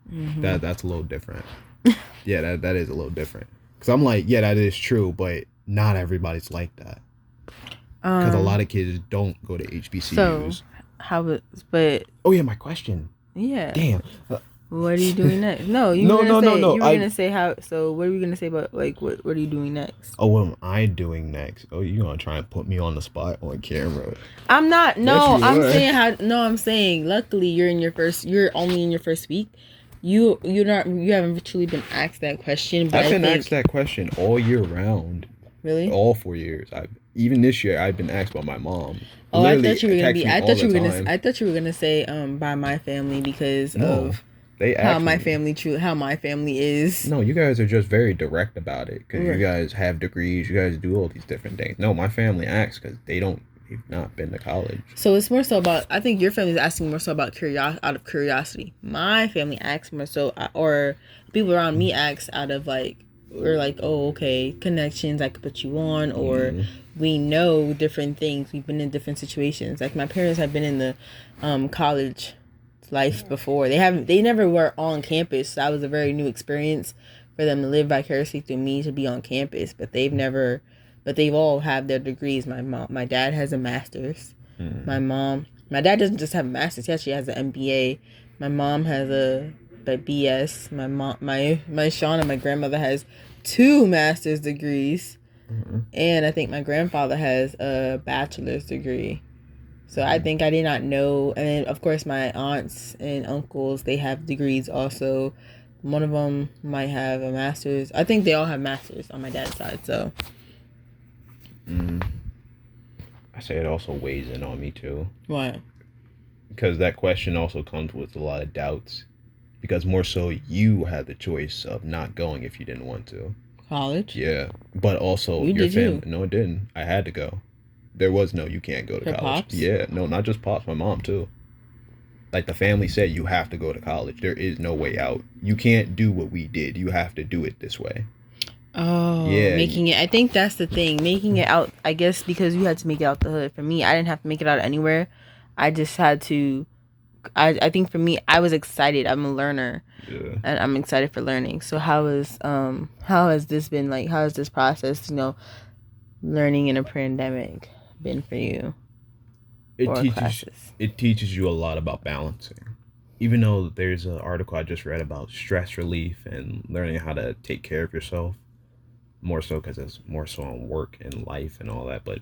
That's a little different. Yeah, that is a little different. Because I'm like, yeah, that is true, but not everybody's like that. Because a lot of kids don't go to HBCUs. But... Oh, yeah, my question. Yeah. Damn. What are you doing next? No, you were gonna say you were gonna say how. So what are we gonna say about like what are you doing next? Oh, what am I doing next? Oh, you gonna try and put me on the spot on camera? I'm not. No, Yes, I'm saying how. No, I'm saying. Luckily, you're in your first. You're only in your first week. You're not. You haven't truly been asked that question. But I've been asked that question all year round. Really? All 4 years. Even this year I've been asked by my mom. Oh, I thought you were gonna be. I thought you were gonna say by my family because of how my family is. No, you guys are just very direct about it because you guys have degrees. You guys do all these different things. No, my family asks because they've not been to college. So it's more so about. I think your family is asking more so about out of curiosity. My family asks more so, or people around me ask out of like. We're like, oh, okay, connections I could put you on, or we know different things. We've been in different situations. Like my parents have been in the college life before. They never were on campus. So that was a very new experience for them to live vicariously through me to be on campus. But they've all have their degrees. My dad has a master's. My dad doesn't just have a master's. He actually has an MBA. My mom has a BS. My Sean and my grandmother has 2 master's degrees, and I think my grandfather has a bachelor's degree. So I think I did not know. And then of course my aunts and uncles, they have degrees also. One of them might have a master's. I think they all have masters on my dad's side. So I say it also weighs in on me too. Why? Because that question also comes with a lot of doubts. Because more so, you had the choice of not going if you didn't want to. College? Yeah. But also, your family. No, it didn't. I had to go. There was no, you can't go to college. Pops? Yeah. No, not just Pops. My mom, too. Like, the family said, you have to go to college. There is no way out. You can't do what we did. You have to do it this way. Oh, yeah. Making it. I think that's the thing. Making it out, I guess, because you had to make it out the hood. For me, I didn't have to make it out anywhere. I just had to. I think for me, I was excited. I'm a learner, and I'm excited for learning. So how has this been like? How has this process, learning in a pandemic been for you? It teaches you a lot about balancing. Even though there's an article I just read about stress relief and learning how to take care of yourself, more so because it's more so on work and life and all that, but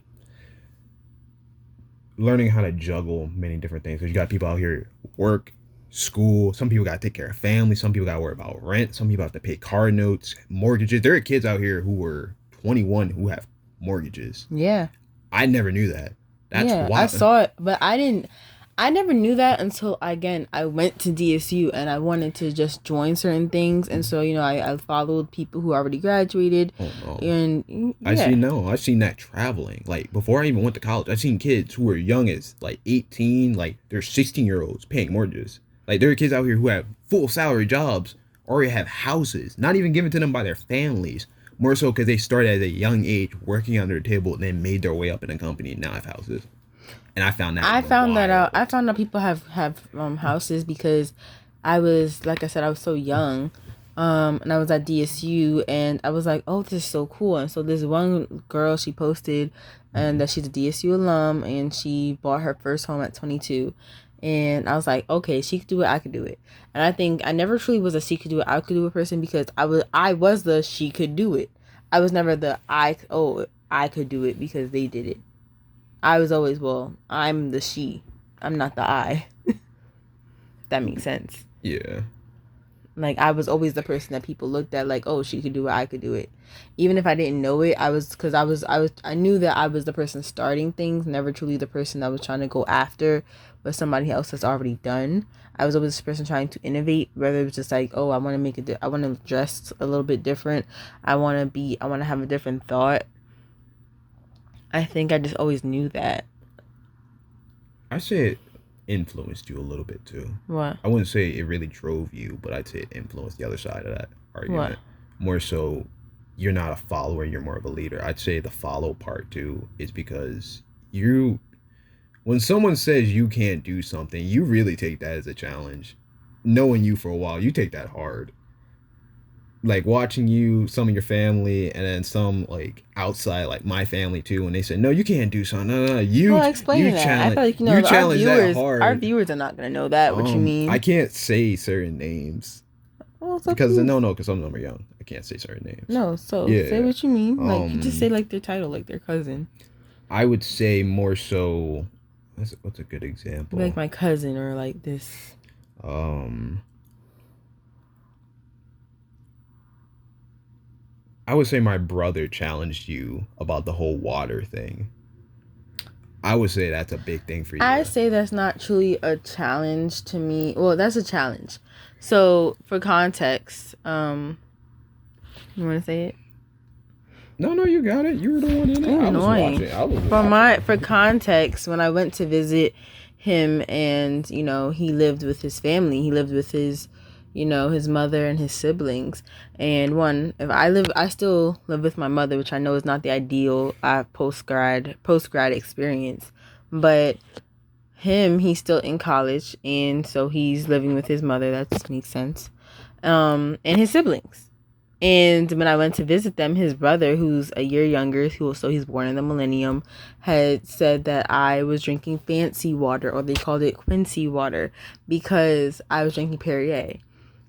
learning how to juggle many different things. Because you got people out here work, school. Some people got to take care of family. Some people got to worry about rent. Some people have to pay car notes, mortgages. There are kids out here who were 21 who have mortgages. Yeah. I never knew that. That's wild. I saw it, but I never knew that until, again, I went to DSU and I wanted to just join certain things. And so, I followed people who already graduated. Oh, no. And I've seen that traveling. Like, before I even went to college, I've seen kids who were young as, like, 18. Like, they're 16-year-olds paying mortgages. Like, there are kids out here who have full salary jobs, already have houses, not even given to them by their families. More so because they started at a young age working under a table and then made their way up in a company and now have houses. And I found that out. I found out people have houses because I was, like I said, I was so young, and I was at DSU, and I was like, oh, this is so cool. And so this one girl, she posted, and that she's a DSU alum, and she bought her first home at 22. And I was like, okay, she could do it, I could do it. And I think I never truly was a she could do it, I could do it person, because I was the she could do it. I was never the I could do it because they did it. I was always, I'm the she. I'm not the I. If that makes sense. Yeah. Like, I was always the person that people looked at like, oh, she could do it, I could do it. Even if I didn't know it, I knew that I was the person starting things, never truly the person that was trying to go after what somebody else has already done. I was always the person trying to innovate, whether it was just like, oh, I want to I want to dress a little bit different. I want to have a different thought. I think I just always knew that. I say it influenced you a little bit too. What? I wouldn't say it really drove you, but I'd say it influenced the other side of that argument. What? More so, you're not a follower, you're more of a leader. I'd say the follow part too is because when someone says you can't do something, you really take that as a challenge. Knowing you for a while, you take that hard. like watching you, some of your family, and then some like outside, like my family too, when they say, "No, you can't do something." No, no, no. Well, explain that. I feel like You challenge that our hard. viewers are not gonna know that. What you mean? I can't say certain names Well, it's up to because you. no, because some of them are young. I can't say certain names. No, so Yeah. say what you mean. Like you just say like their title, like their cousin. I would say more so. What's a good example? Like my cousin or like this. I would say my brother challenged you about the whole water thing. I would say that's a big thing for you. I say that's not truly a challenge to me. Well, that's a challenge. So for context, you want to say it? No, you got it. You were the one in it. You're annoying. For context, when I went to visit him, and he lived with his family. He lived with his his mother and his siblings. And I still live with my mother, which I know is not the ideal post grad experience, but he's still in college, and so he's living with his mother. That makes sense. And his siblings. And when I went to visit them, his brother, who's a year younger, he's born in the millennium, had said that I was drinking fancy water, or they called it Quincy water, because I was drinking Perrier.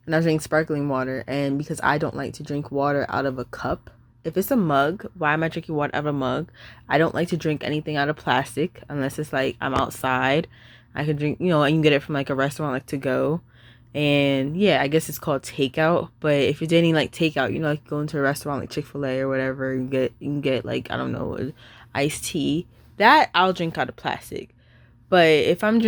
And I was drinking sparkling water. And because I don't like to drink water out of a cup. If it's a mug, why am I drinking water out of a mug? I don't like to drink anything out of plastic unless it's like I'm outside. I could drink, and you can get it from like a restaurant, like to go. And yeah, I guess it's called takeout. But if you're dating like takeout, like going to a restaurant like Chick-fil-A or whatever, you can get like, I don't know, iced tea. That I'll drink out of plastic. But if I'm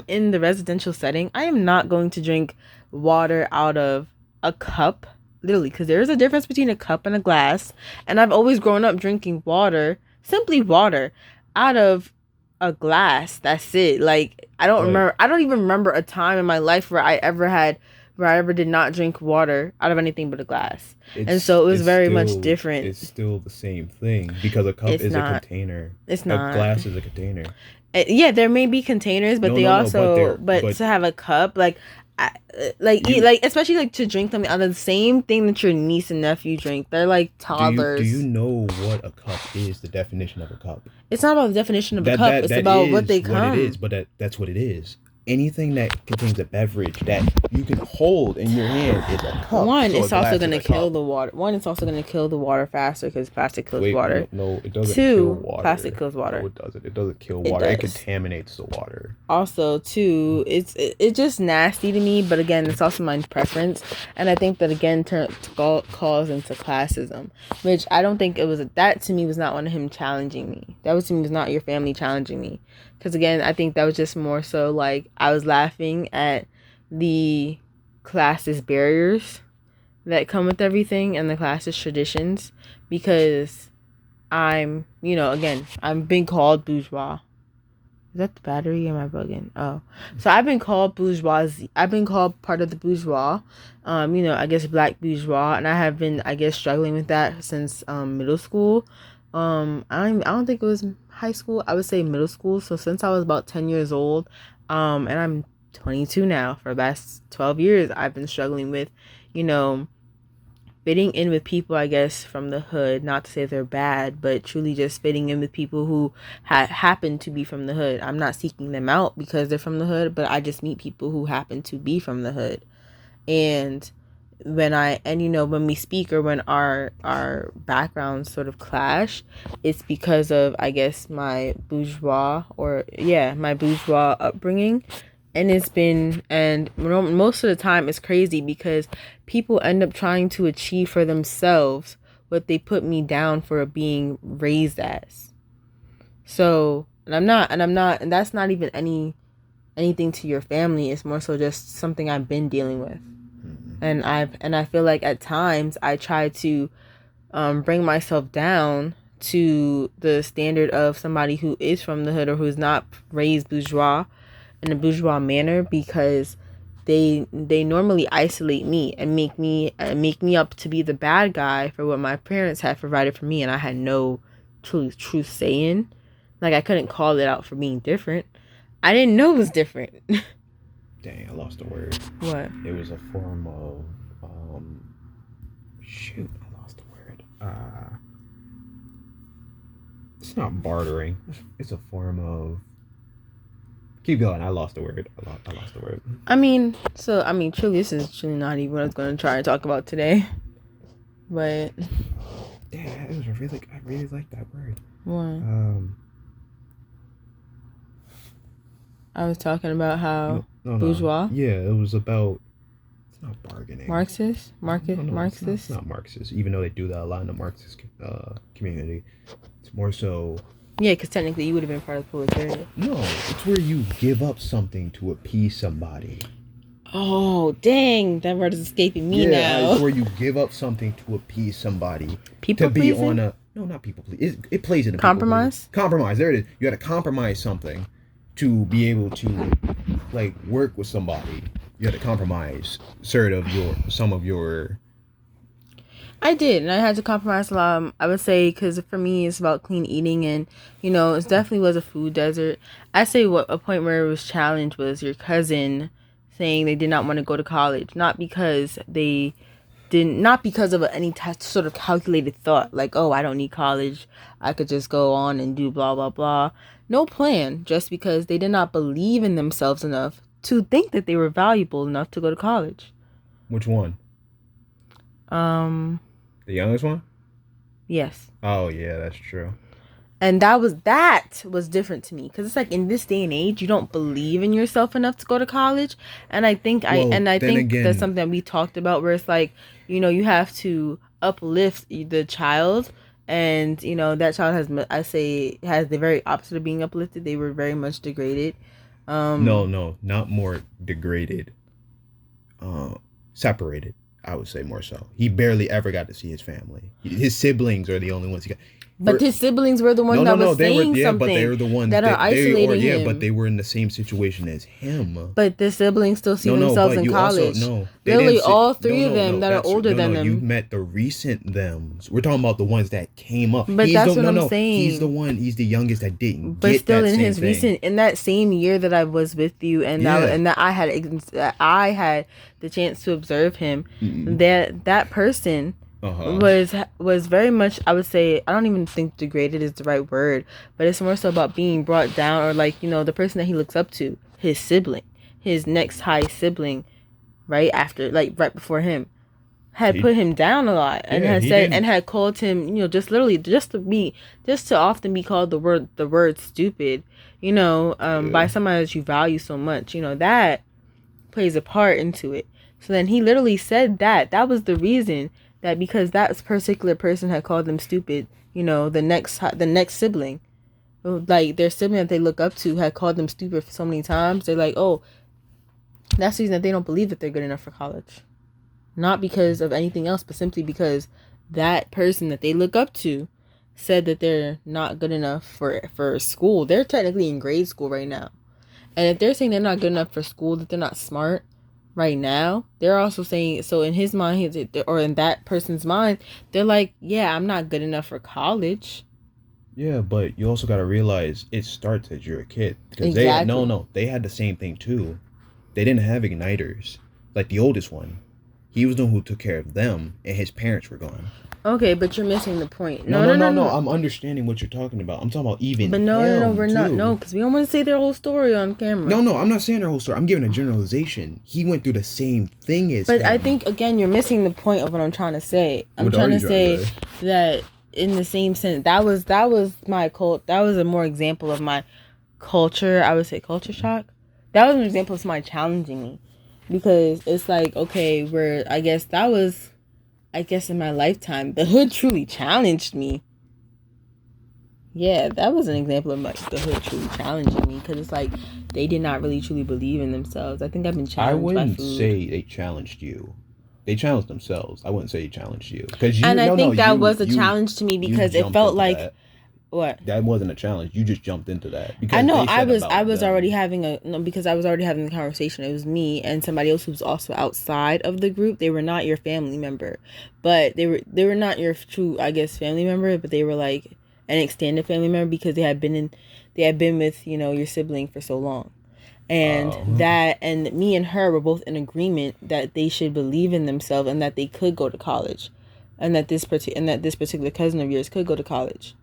in the residential setting, I am not going to drink water out of a cup, literally, because there is a difference between a cup and a glass. And I've always grown up drinking water, simply water, out of a glass. That's it. Like I don't even remember a time in my life where I ever did not drink water out of anything but a glass. And so it was very much different. It's still the same thing, because a cup is a container. It's not. A glass is a container. Yeah, there may be containers, but to have a cup, especially like to drink something out of the same thing that your niece and nephew drink. They're like toddlers. Do you know what a cup is? The definition of a cup. It's not about the definition of a cup. It's about what they come. What it is, but that's what it is. Anything that contains a beverage that you can hold in your hand is a cup. One, it's also going to kill the water. One, it's also going to kill the water faster because plastic kills water. No, it doesn't. Two, kill water. Plastic kills water. No, it doesn't. It doesn't kill water. It contaminates the water. Also, two, it's just nasty to me. But again, it's also my preference, and I think that again calls into classism, which I don't think it was. That to me was not one of him challenging me. That was to me was not your family challenging me. Because again, I think that was just more so like I was laughing at the classist barriers that come with everything and the classist traditions, because I'm being called bourgeois. Is that the battery? Am I bugging? Oh, so I've been called bourgeoisie. I've been called part of the bourgeois. I guess black bourgeois, and I have been, I guess, struggling with that since middle school. I don't think it was high school. I would say middle school. So since I was about 10 years old, and I'm 22 now, for the last 12 years, I've been struggling with, fitting in with people, I guess, from the hood. Not to say they're bad, but truly just fitting in with people who happen to be from the hood. I'm not seeking them out because they're from the hood, but I just meet people who happen to be from the hood. And when we speak, or when our backgrounds sort of clash, it's because of, I guess, my bourgeois upbringing. And most of the time it's crazy because people end up trying to achieve for themselves what they put me down for being raised as. So, and that's not even anything to your family. It's more so just something I've been dealing with. And I feel like at times I try to bring myself down to the standard of somebody who is from the hood or who's not raised bourgeois in a bourgeois manner, because they normally isolate me and make me up to be the bad guy for what my parents had provided for me, and I had no true say in. Like, I couldn't call it out for being different. I didn't know it was different. Dang, I lost the word. What? It was a form of shoot, I lost the word. It's not bartering. It's a form of. Keep going. I lost the word. I lost the word. Truly, this is truly not even what I was going to try and talk about today. But yeah, it was I really like that word. What? I was talking about how bourgeois. Yeah, it was about. It's not bargaining. Marxist. Marxist. It's not Marxist. Even though they do that a lot in the Marxist community, it's more so. Yeah, because technically you would have been part of the proletariat. No, it's where you give up something to appease somebody. Oh, dang. That word is escaping me now. Yeah, it's where you give up something to appease somebody. People to be pleasing? on a... No, not people please. It plays in a compromise? Compromise. There it is. You got to compromise something to be able to, like, work with somebody. You had to compromise some of your... I did, and I had to compromise a lot. I would say, because for me, it's about clean eating, and it definitely was a food desert. I say what a point where it was challenged was your cousin saying they did not want to go to college, not because of any sort of calculated thought, like, oh, I don't need college, I could just go on and do blah blah blah. No plan, just because they did not believe in themselves enough to think that they were valuable enough to go to college. Which one? The youngest one? Yes. Oh, yeah, that's true. And that was different to me, because it's like in this day and age, you don't believe in yourself enough to go to college. And I think that's something that we talked about, where it's like, you have to uplift the child, and that child has the very opposite of being uplifted. They were very much degraded. No, not more degraded. Separated. I would say more so. He barely ever got to see his family. His siblings are the only ones he got. But his siblings were the ones that were saying something. But they were the ones that are isolating him. Yeah, but they were in the same situation as him. But the siblings still see themselves in college. Literally, all three of them that are older than them. You met the recent thems. We're talking about the ones that came up. But that's what I'm saying. He's the youngest that didn't. But get still, that in same his thing. recent, in that same year that I was with you, and that I had the chance to observe him, that person. Was very much, I would say, I don't even think degraded is the right word, but it's more so about being brought down, or like, the person that he looks up to, his sibling, his next high sibling, right before him, had put him down a lot, and had called him, just to often be called the word stupid, by somebody that you value so much, that plays a part into it. So then he literally said that was the reason, that because that particular person had called them stupid, the next sibling, like their sibling that they look up to, had called them stupid for so many times. They're like, oh, that's the reason that they don't believe that they're good enough for college. Not because of anything else, but simply because that person that they look up to said that they're not good enough for school. They're technically in grade school right now. And if they're saying they're not good enough for school, that they're not smart right now, they're also saying, so in his mind, or in that person's mind, they're like, yeah, I'm not good enough for college. Yeah, but you also got to realize it starts as you're a kid. Because they had the same thing too. They didn't have igniters. Like the oldest one, he was the one who took care of them, and his parents were gone. Okay, but you're missing the point. No. I'm understanding what you're talking about. I'm talking about even. But we're not. No, because we don't want to say their whole story on camera. No, I'm not saying their whole story. I'm giving a generalization. He went through the same thing as. But him. I think again, you're missing the point of what I'm trying to say. I'm trying to say that in the same sense, that was my cult. That was a more example of my culture. I would say culture shock. That was an example of somebody challenging me, because it's like, okay, where I guess in my lifetime, the hood truly challenged me. Yeah, that was an example of the hood truly challenging me, because it's like they did not really truly believe in themselves. I think I've been challenged by food. I wouldn't say they challenged you. They challenged themselves. I wouldn't say they challenged you. I think that was a challenge to me, because it felt like... What? That wasn't a challenge. You just jumped into that. Because I know I was already having the conversation. It was me and somebody else who was also outside of the group. They were not your family member, but they were not your true, I guess, family member, but they were like an extended family member, because they had been with, your sibling for so long. And and me and her were both in agreement that they should believe in themselves and that they could go to college. and that this particular cousin of yours could go to college.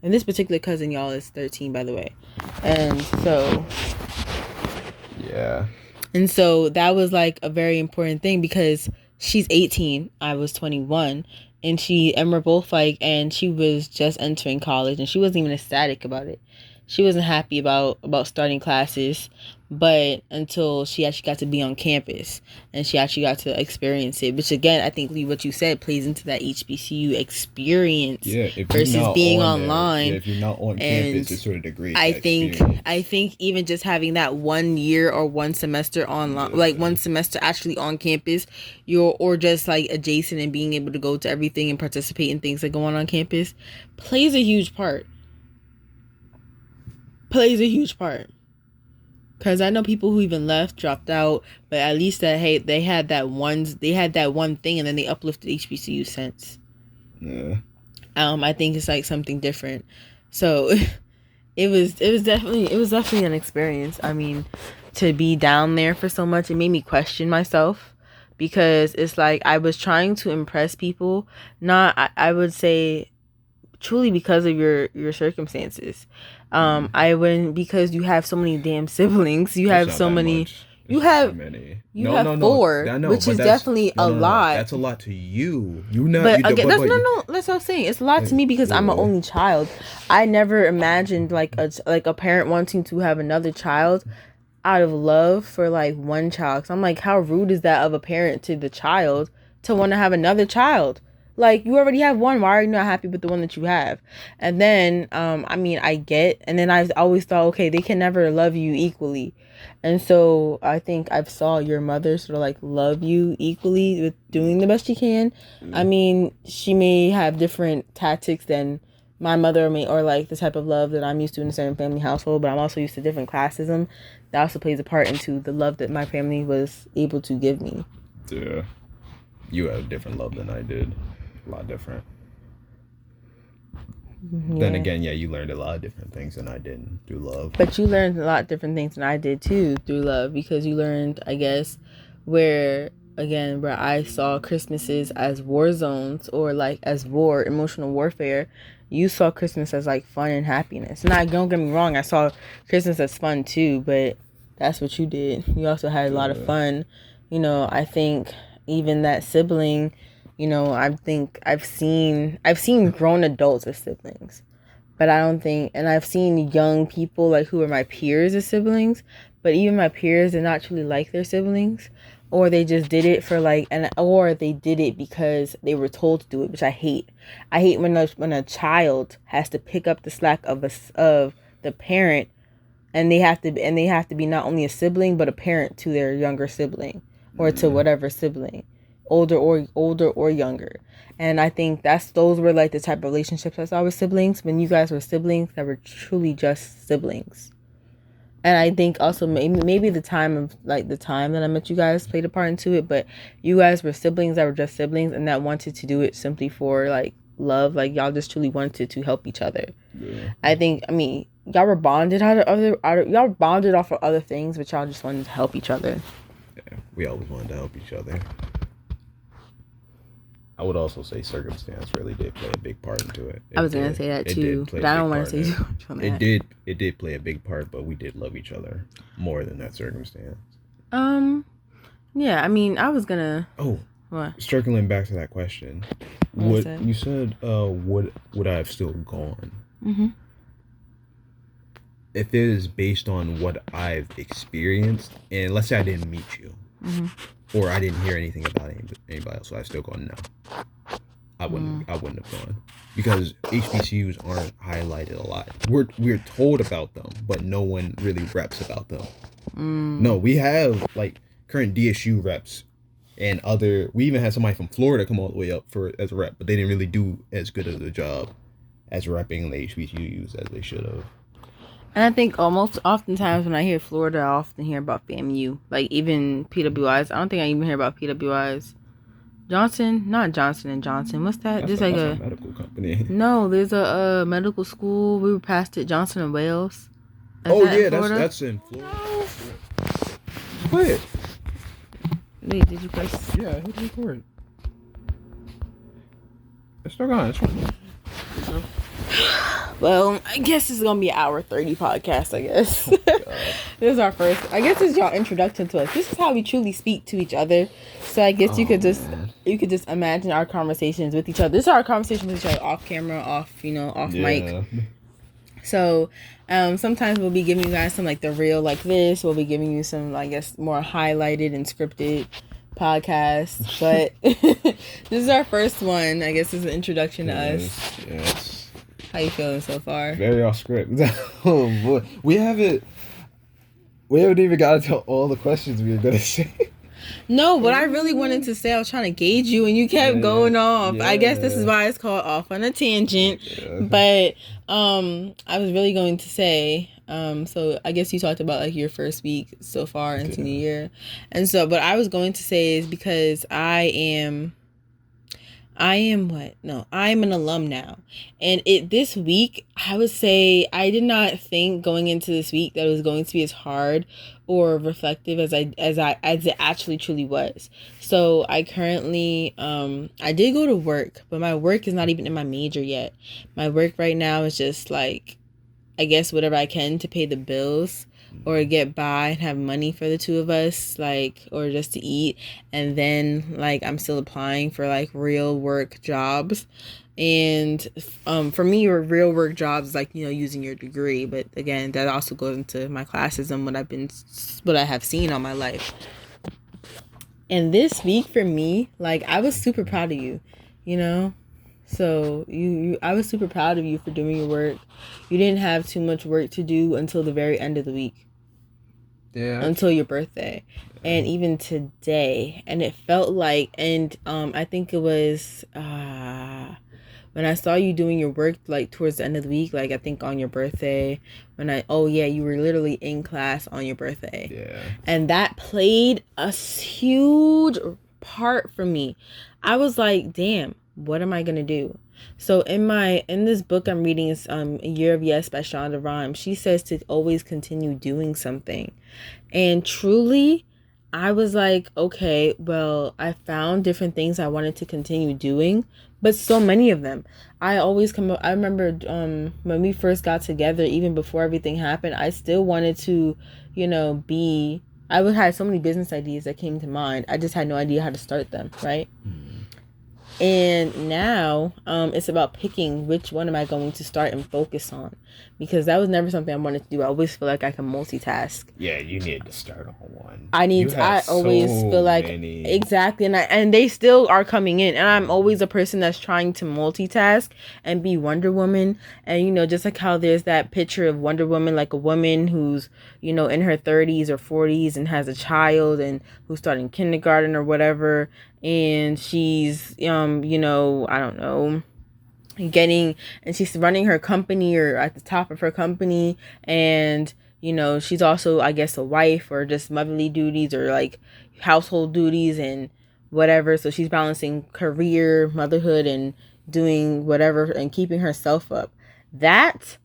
And this particular cousin, y'all, is 13, by the way. And so, yeah. And so that was like a very important thing because she's 18, I was 21, and we're both like, and she was just entering college, and she wasn't even ecstatic about it. She wasn't happy about starting classes, but until she actually got to be on campus and she actually got to experience it, which again, I think what you said plays into that HBCU experience versus being online. If you're not on campus, it sort of degrades. I think even just having that 1 year or 1 semester online, like 1 semester actually on campus, or just like adjacent and being able to go to everything and participate in things that go on campus, plays a huge part. Because I know people who even left, dropped out, but at least that they had that one thing, and then they uplifted HBCU since. Yeah. I think it's like something different. So it was definitely an experience. I mean, to be down there for so much, it made me question myself, because it's like I was trying to impress people, I would say truly because of your circumstances. I wouldn't, because you have so many damn siblings. You have so many. You have 4, which is definitely a lot. That's a lot to you. That's what I'm saying. It's a lot to me because I'm an only child. I never imagined like a parent wanting to have another child out of love for like one child. So I'm like, how rude is that of a parent to the child to want to have another child? Like, you already have one. Why are you not happy with the one that you have? And then, and then I always thought, okay, they can never love you equally. And so I think I saw your mother sort of like love you equally with doing the best she can. I mean, she may have different tactics than my mother or like the type of love that I'm used to in a certain family household, but I'm also used to different classism. That also plays a part into the love that my family was able to give me. Yeah. You had a different love than I did. A lot different. Yeah. Then again, you learned a lot of different things than I did through love. But you learned a lot of different things than I did too through love, because you learned, I guess, where I saw Christmases as war zones or like as emotional warfare. You saw Christmas as like fun and happiness. Now, don't get me wrong, I saw Christmas as fun too, but that's what you did. You also had a lot of fun. I think even that sibling, I think I've seen grown adults as siblings, but I don't think, and I've seen young people like who are my peers as siblings, but even my peers did not truly like their siblings, or they just did it for like, or they did it because they were told to do it, which I hate. I hate when a child has to pick up the slack of the parent, and they have to be not only a sibling but a parent to their younger sibling or to whatever sibling. Older or younger. And I think those were like the type of relationships I saw with siblings. When you guys were siblings that were truly just siblings. And I think also maybe the time that I met you guys played a part into it, but you guys were siblings that were just siblings and that wanted to do it simply for like love. Like, y'all just truly wanted to help each other. Yeah. Y'all were bonded y'all bonded off of other things, but y'all just wanted to help each other. Yeah, we always wanted to help each other. I would also say circumstance really did play a big part into it. I was going to say that too, but I don't want to say too much on that. It did play a big part, but we did love each other more than that circumstance. Yeah, I was going to... Oh, what? Circling back to that question. You said, would I have still gone? Mm-hmm. If it is based on what I've experienced, and let's say I didn't meet you, mm-hmm. or I didn't hear anything about anybody else, so I still go no. I wouldn't have gone, because HBCUs aren't highlighted a lot. We're told about them, but no one really reps about them. No, we have like current DSU reps, and we even had somebody from Florida come all the way up as a rep, but they didn't really do as good of a job as repping the HBCUs as they should have. And I think oftentimes when I hear Florida, I often hear about FAMU. Like, even PWIs. I don't think I even hear about PWIs. Not Johnson & Johnson. What's that? That's a medical company. No, there's a medical school. We were past it. Johnson & Wales. That's in Florida. Quit. Wait, did you press? Yeah, I hit record. It's still going. It's fine. Well, I guess this is gonna be an hour 30 podcast. I guess this is our first. I guess this is y'all introduction to us. This is how we truly speak to each other. So I guess you could just imagine our conversations with each other. This is our conversation with each other off camera, off mic. So sometimes we'll be giving you guys some like the real like this. We'll be giving you some I guess more highlighted and scripted podcasts. But this is our first one. I guess it's an introduction to us. Yes. How you feeling so far? Very off script. Oh boy, we haven't even got to all the questions we were gonna say. No, what I really wanted to say, I was trying to gauge you, and you kept going off. Yeah. I guess this is why it's called Off on a Tangent. Yeah. But I was really going to say, so I guess you talked about like your first week so far into the year, and so, but I was going to say is because I am an alum now. And this week, I would say I did not think going into this week that it was going to be as hard or reflective as it actually truly was. So I currently, I did go to work, but my work is not even in my major yet. My work right now is just like, I guess whatever I can to pay the bills or get by and have money for the two of us, like, or just to eat. And then like I'm still applying for like real work jobs. And for me, your real work jobs is like, using your degree. But again, that also goes into my classes and what I have seen all my life. And this week for me, like I was super proud of you, So I was super proud of you for doing your work. You didn't have too much work to do until the very end of the week. Yeah. Until your birthday. And even today. And it felt like, and I think it was when I saw you doing your work like towards the end of the week, like I think on your birthday, you were literally in class on your birthday. Yeah. And that played a huge part for me. I was like, damn, what am I gonna do? So in this book I'm reading is A Year of Yes by Shonda Rhimes. She says to always continue doing something. And truly, I was like, okay, well, I found different things I wanted to continue doing, but so many of them. I remember when we first got together, even before everything happened, I still wanted to, I would have so many business ideas that came to mind. I just had no idea how to start them, right? Mm-hmm. And now it's about picking which one am I going to start and focus on, because that was never something I wanted to do. I always feel like I can multitask. Yeah, you need to start on one. I always feel like exactly, and they still are coming in, and I'm always a person that's trying to multitask and be Wonder Woman. And just like how there's that picture of Wonder Woman, like a woman who's in her 30s or 40s and has a child and who's starting kindergarten or whatever. And she's, I don't know, she's running her company or at the top of her company. And, she's also, I guess, a wife or just motherly duties or like household duties and whatever. So she's balancing career, motherhood, and doing whatever and keeping herself up. That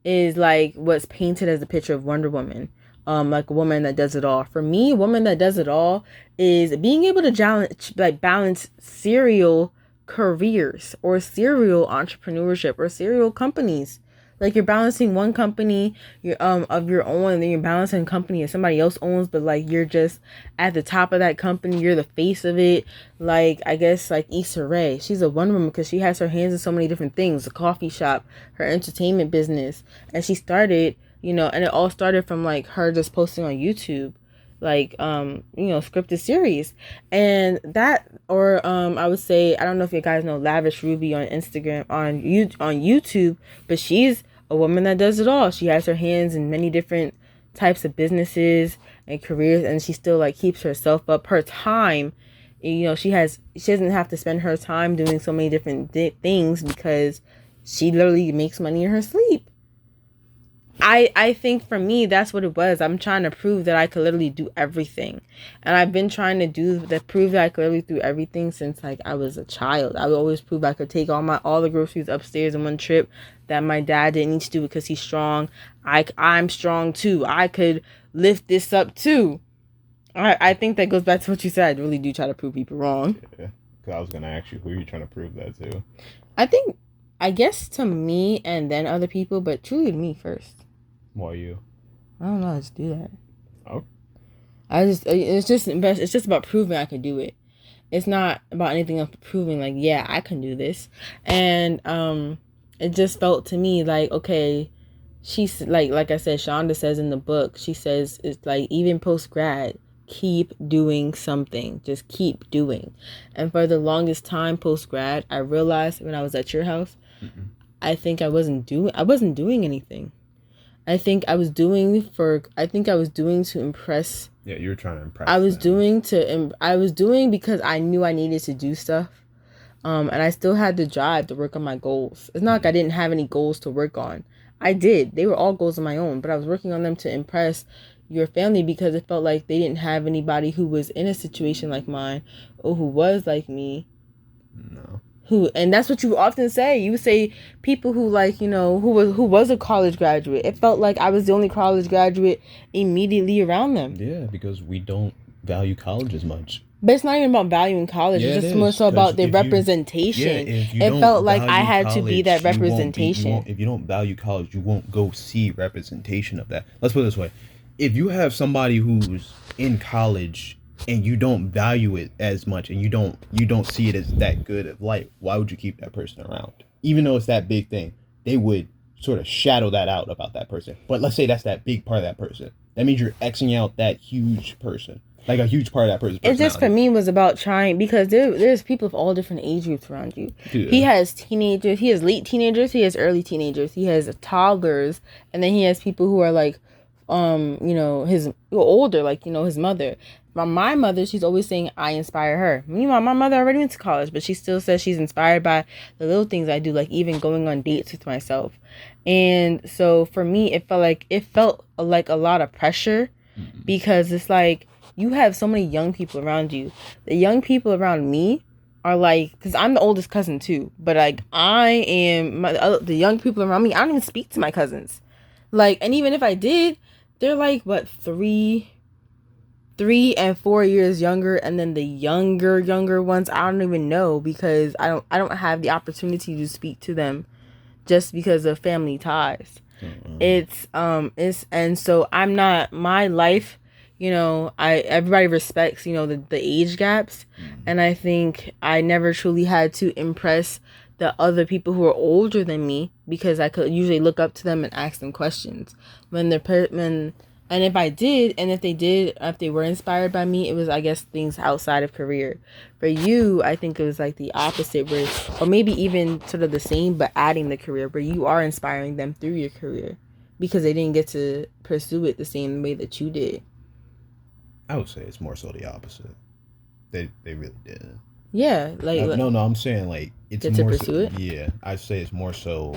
is like what's painted as a picture of Wonder Woman. Like a woman that does it all. For me, a woman that does it all is being able to balance serial careers or serial entrepreneurship or serial companies. Like you're balancing one company of your own, and then you're balancing a company that somebody else owns, but like you're just at the top of that company, you're the face of it. Like I guess like Issa Rae, she's a Wonder Woman because she has her hands in so many different things, the coffee shop, her entertainment business, and she started, and it all started from like her just posting on YouTube, like scripted series. And that, or I would say, I don't know if you guys know Lavish Ruby on Instagram, on YouTube, but she's a woman that does it all. She has her hands in many different types of businesses and careers, and she still like keeps herself up. Her time, she doesn't have to spend her time doing so many different things because she literally makes money in her sleep. I think for me, that's what it was. I'm trying to prove that I could literally do everything. And I've been trying to prove that I could literally do everything since like I was a child. I would always prove I could take all the groceries upstairs in one trip that my dad didn't need to do because he's strong. I'm strong too. I could lift this up too. I think that goes back to what you said. I really do try to prove people wrong. Yeah. Because I was going to ask you, who are you trying to prove that to? I guess to me and then other people, but truly to me first. Why you? I don't know how to do that. Oh. It's just about proving I can do it. It's not about anything else but proving like, yeah, I can do this. And it just felt to me like, okay, she's like I said, Shonda says in the book, she says it's like even post grad, keep doing something. Just keep doing. And for the longest time post grad, I realized when I was at your house, mm-mm. I think I wasn't doing anything. I think I was doing to impress. Yeah, you were trying to impress. I was doing because I knew I needed to do stuff. And I still had the drive to work on my goals. It's not like I didn't have any goals to work on. I did. They were all goals of my own, but I was working on them to impress your family because it felt like they didn't have anybody who was in a situation like mine or who was like me. No. And that's what you often say. You say people who who was a college graduate. It felt like I was the only college graduate immediately around them. Yeah, because we don't value college as much. But it's not even about valuing college. Yeah, it's just more so about the representation. It felt like I had to be that representation. If you don't value college, you won't go see representation of that. Let's put it this way. If you have somebody who's in college and you don't value it as much and you don't see it as that good of light, why would you keep that person around? Even though it's that big thing, they would sort of shadow that out about that person. But let's say that's that big part of that person. That means you're Xing out that huge person. Like a huge part of that person's personality. It just for me was about trying because there's people of all different age groups around you. Yeah. He has teenagers, he has late teenagers, he has early teenagers, he has toddlers, and then he has people who are like his older, like, his mother. My mother, she's always saying I inspire her. Meanwhile, my mother already went to college, but she still says she's inspired by the little things I do, like even going on dates with myself. And so for me, it felt like a lot of pressure because it's like you have so many young people around you. The young people around me are like, because I'm the oldest cousin too, but like the young people around me, I don't even speak to my cousins. Like, and even if I did, they're like, what, 3 and 4 years younger, and then the younger ones I don't even know because I don't have the opportunity to speak to them just because of family ties. Mm-hmm. And so I'm not, my life, everybody respects, the age gaps. Mm-hmm. And I think I never truly had to impress the other people who are older than me because I could usually look up to them and ask them questions and if I did, and if they were inspired by me, it was, I guess, things outside of career. For you, I think it was like the opposite, or maybe even sort of the same, but adding the career, where you are inspiring them through your career because they didn't get to pursue it the same way that you did. I would say it's more so the opposite. They really didn't. Yeah, no, I'm saying like it's more to pursue it. Yeah, I'd say it's more so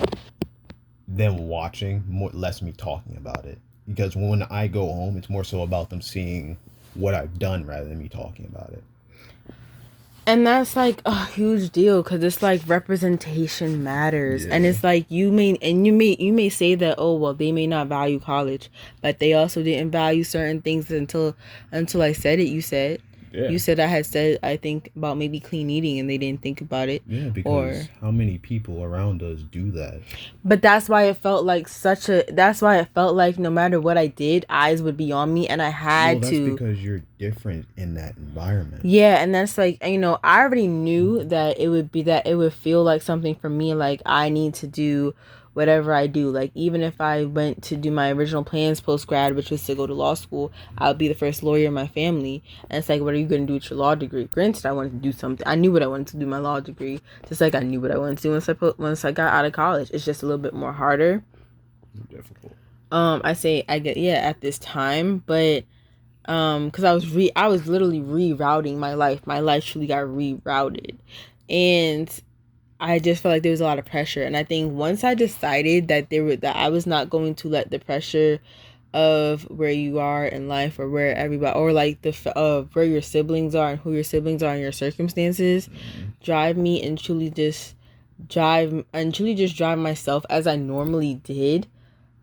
them watching, less me talking about it. Because when I go home, it's more so about them seeing what I've done rather than me talking about it. And that's like a huge deal because it's like representation matters. Yeah. And it's like you may say that, oh, well, they may not value college, but they also didn't value certain things until I said it. You said. Yeah. You said I had said, I think, about maybe clean eating and they didn't think about it. Yeah, because how many people around us do that? But that's why it felt like no matter what I did, eyes would be on me and I had to. That's because you're different in that environment. Yeah, and that's like, I already knew that it would feel like something for me, like I need to do whatever I do. Like, even if I went to do my original plans post-grad, which was to go to law school, I would be the first lawyer in my family. And it's like, what are you going to do with your law degree? Granted, I wanted to do something. I knew what I wanted to do my law degree. Just like I knew what I wanted to do once I got out of college. It's just a little bit more harder. Difficult. At this time, but because I was literally rerouting my life. My life truly got rerouted. And I just felt like there was a lot of pressure. And I think once I decided that I was not going to let the pressure of where you are in life or where everybody, or like where your siblings are and who your siblings are and your circumstances drive me and truly just drive myself as I normally did,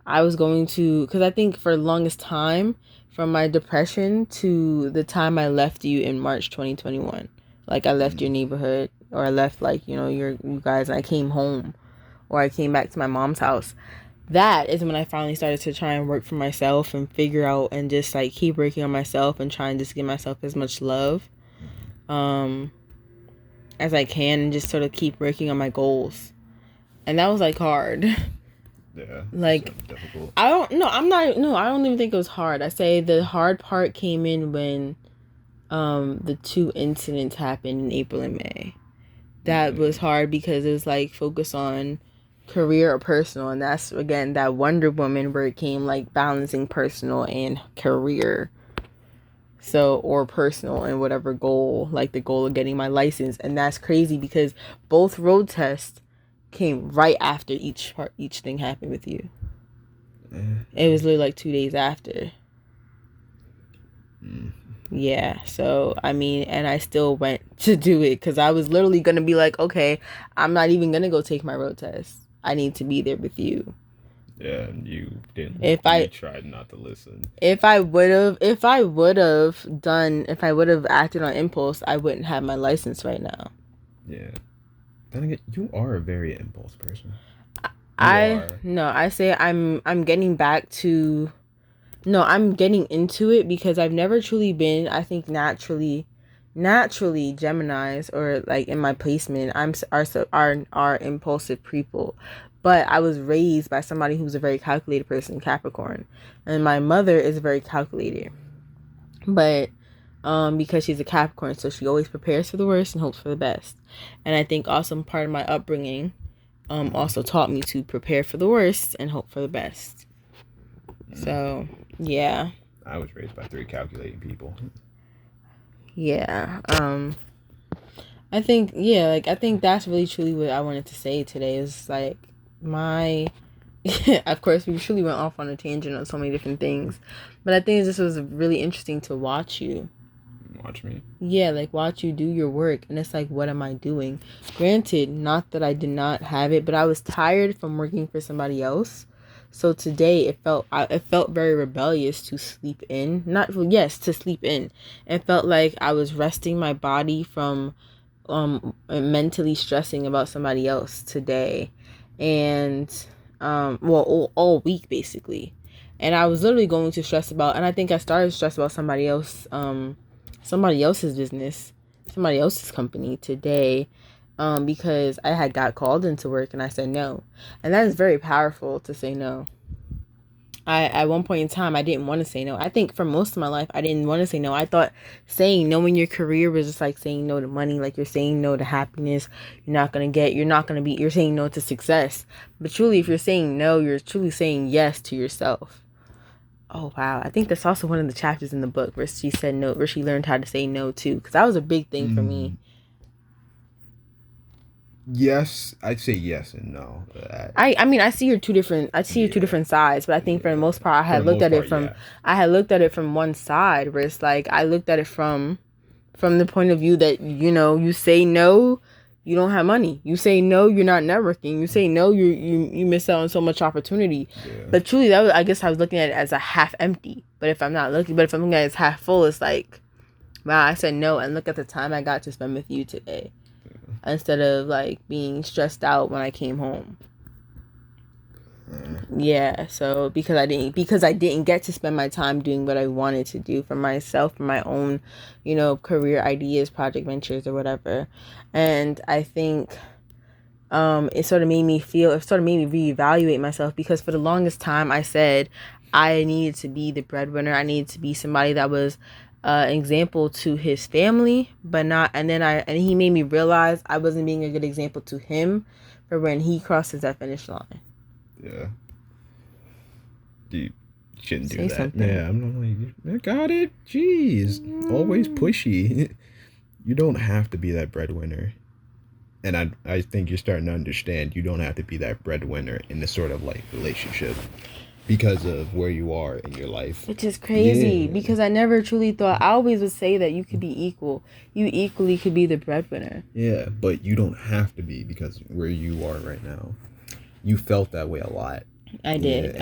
I was going to, because I think for the longest time, from my depression to the time I left you in March 2021, like I left your neighborhood, or I left like, you know, you guys, and I came home, or I came back to my mom's house. That is when I finally started to try and work for myself and figure out and just like keep working on myself and try and just give myself as much love as I can, and just sort of keep working on my goals. And that was like hard. Yeah. Like, difficult. I don't even think it was hard. I say the hard part came in when the two incidents happened in April and May. That was hard because it was like focus on career or personal, and that's again that Wonder Woman where it came like balancing personal and career. So, or personal and whatever goal, like the goal of getting my license. And that's crazy because both road tests came right after each thing happened with you. It was literally like 2 days after. Yeah, so I mean, and I still went to do it because I was literally gonna be like, okay, I'm not even gonna go take my road test. I need to be there with you. Yeah, and you didn't. You tried not to listen. If I would have acted on impulse, I wouldn't have my license right now. Yeah. Then again, you are a very impulse person. I say I'm getting back to. No, I'm getting into it because I've never truly been, I think naturally Geminis, or like in my placement, are impulsive people. But I was raised by somebody who's a very calculated person, Capricorn. And my mother is very calculated. But because she's a Capricorn, so she always prepares for the worst and hopes for the best. And I think also part of my upbringing also taught me to prepare for the worst and hope for the best. So, yeah. I was raised by 3 calculating people. Yeah. I think that's really truly what I wanted to say today is like of course we truly went off on a tangent on so many different things, but I think this was really interesting to watch you. Watch me? Yeah, like watch you do your work, and it's like, what am I doing? Granted, not that I did not have it, but I was tired from working for somebody else. So today it felt very rebellious to sleep in. To sleep in. It felt like I was resting my body from mentally stressing about somebody else today. And all week basically. And I was literally going to stress about, and I think I started to stress about somebody else's business, somebody else's company today. Because I had got called into work and I said no. And that is very powerful to say no. At one point in time, I didn't want to say no. I think for most of my life, I didn't want to say no. I thought saying no in your career was just like saying no to money. Like you're saying no to happiness. You're saying no to success. But truly, if you're saying no, you're truly saying yes to yourself. Oh, wow. I think that's also one of the chapters in the book where she said no, where she learned how to say no too. Because that was a big thing for me. Yes, I'd say yes and no. I mean I see your two different sides, but I think for the most part I had looked at it from one side where it's like I looked at it from the point of view that, you know, you say no, you don't have money. You say no, you're not networking. You say no, you miss out on so much opportunity. Yeah. But truly I guess I was looking at it as a half empty. But if I'm looking at it as half full, it's like, wow, I said no, and look at the time I got to spend with you today. Instead of like being stressed out when I came home. Yeah, so because I didn't get to spend my time doing what I wanted to do for myself, for my own, you know, career ideas, project ventures or whatever. And I think it sort of made me reevaluate myself, because for the longest time I said I needed to be the breadwinner. I needed to be somebody that was example to his family, but not, and he made me realize I wasn't being a good example to him for when he crosses that finish line. Yeah. You shouldn't do that. Something. Yeah, I'm like, I got it. Jeez. Always pushy. You don't have to be that breadwinner. And I think you're starting to understand you don't have to be that breadwinner in this sort of like relationship, because of where you are in your life. Which is crazy, because I never truly thought, I always would say that you could be equal. You equally could be the breadwinner. Yeah, but you don't have to be, because where you are right now. You felt that way a lot. I did.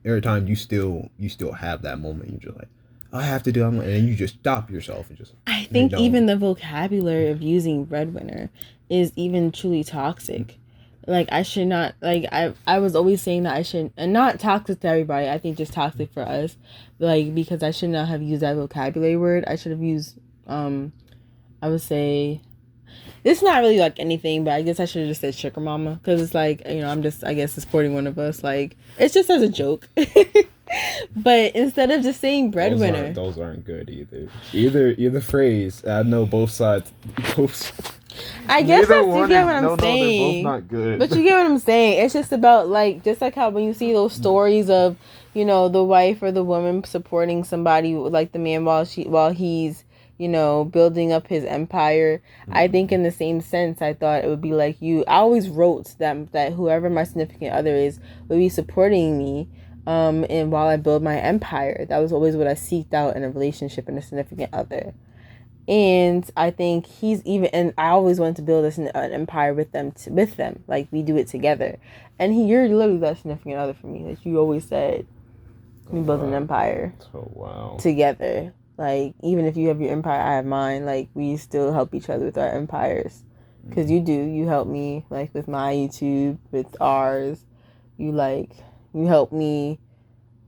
Every time you still have that moment, you're just like, I have to do it. And then you just stop yourself and just, I think even the vocabulary of using breadwinner is even truly toxic. Like, I should not, like, I was always saying that I shouldn't, and not toxic to everybody, I think just toxic for us, like, because I should not have used that vocabulary word. I should have used, I would say, it's not really, like, anything, but I guess I should have just said sugar mama, because it's like, you know, I'm just, I guess, supporting one of us, like, it's just as a joke. But instead of just saying breadwinner. Those aren't good either phrase, I know both sides, I guess you get what I'm saying. They're both not good. But you get what I'm saying. It's just about, like, just like how when you see those stories of, you know, the wife or the woman supporting somebody, like the man while he's, you know, building up his empire. I think in the same sense, I thought it would be like I always wrote that whoever my significant other is would be supporting me, and while I build my empire. That was always what I seeked out in a relationship and a significant other. And I think and I always wanted to build an empire with them, like we do it together. And you're literally that significant other for me. Like you always said, we build an empire together. Like even if you have your empire, I have mine. Like we still help each other with our empires. Because you help me like with my YouTube, with ours. You help me.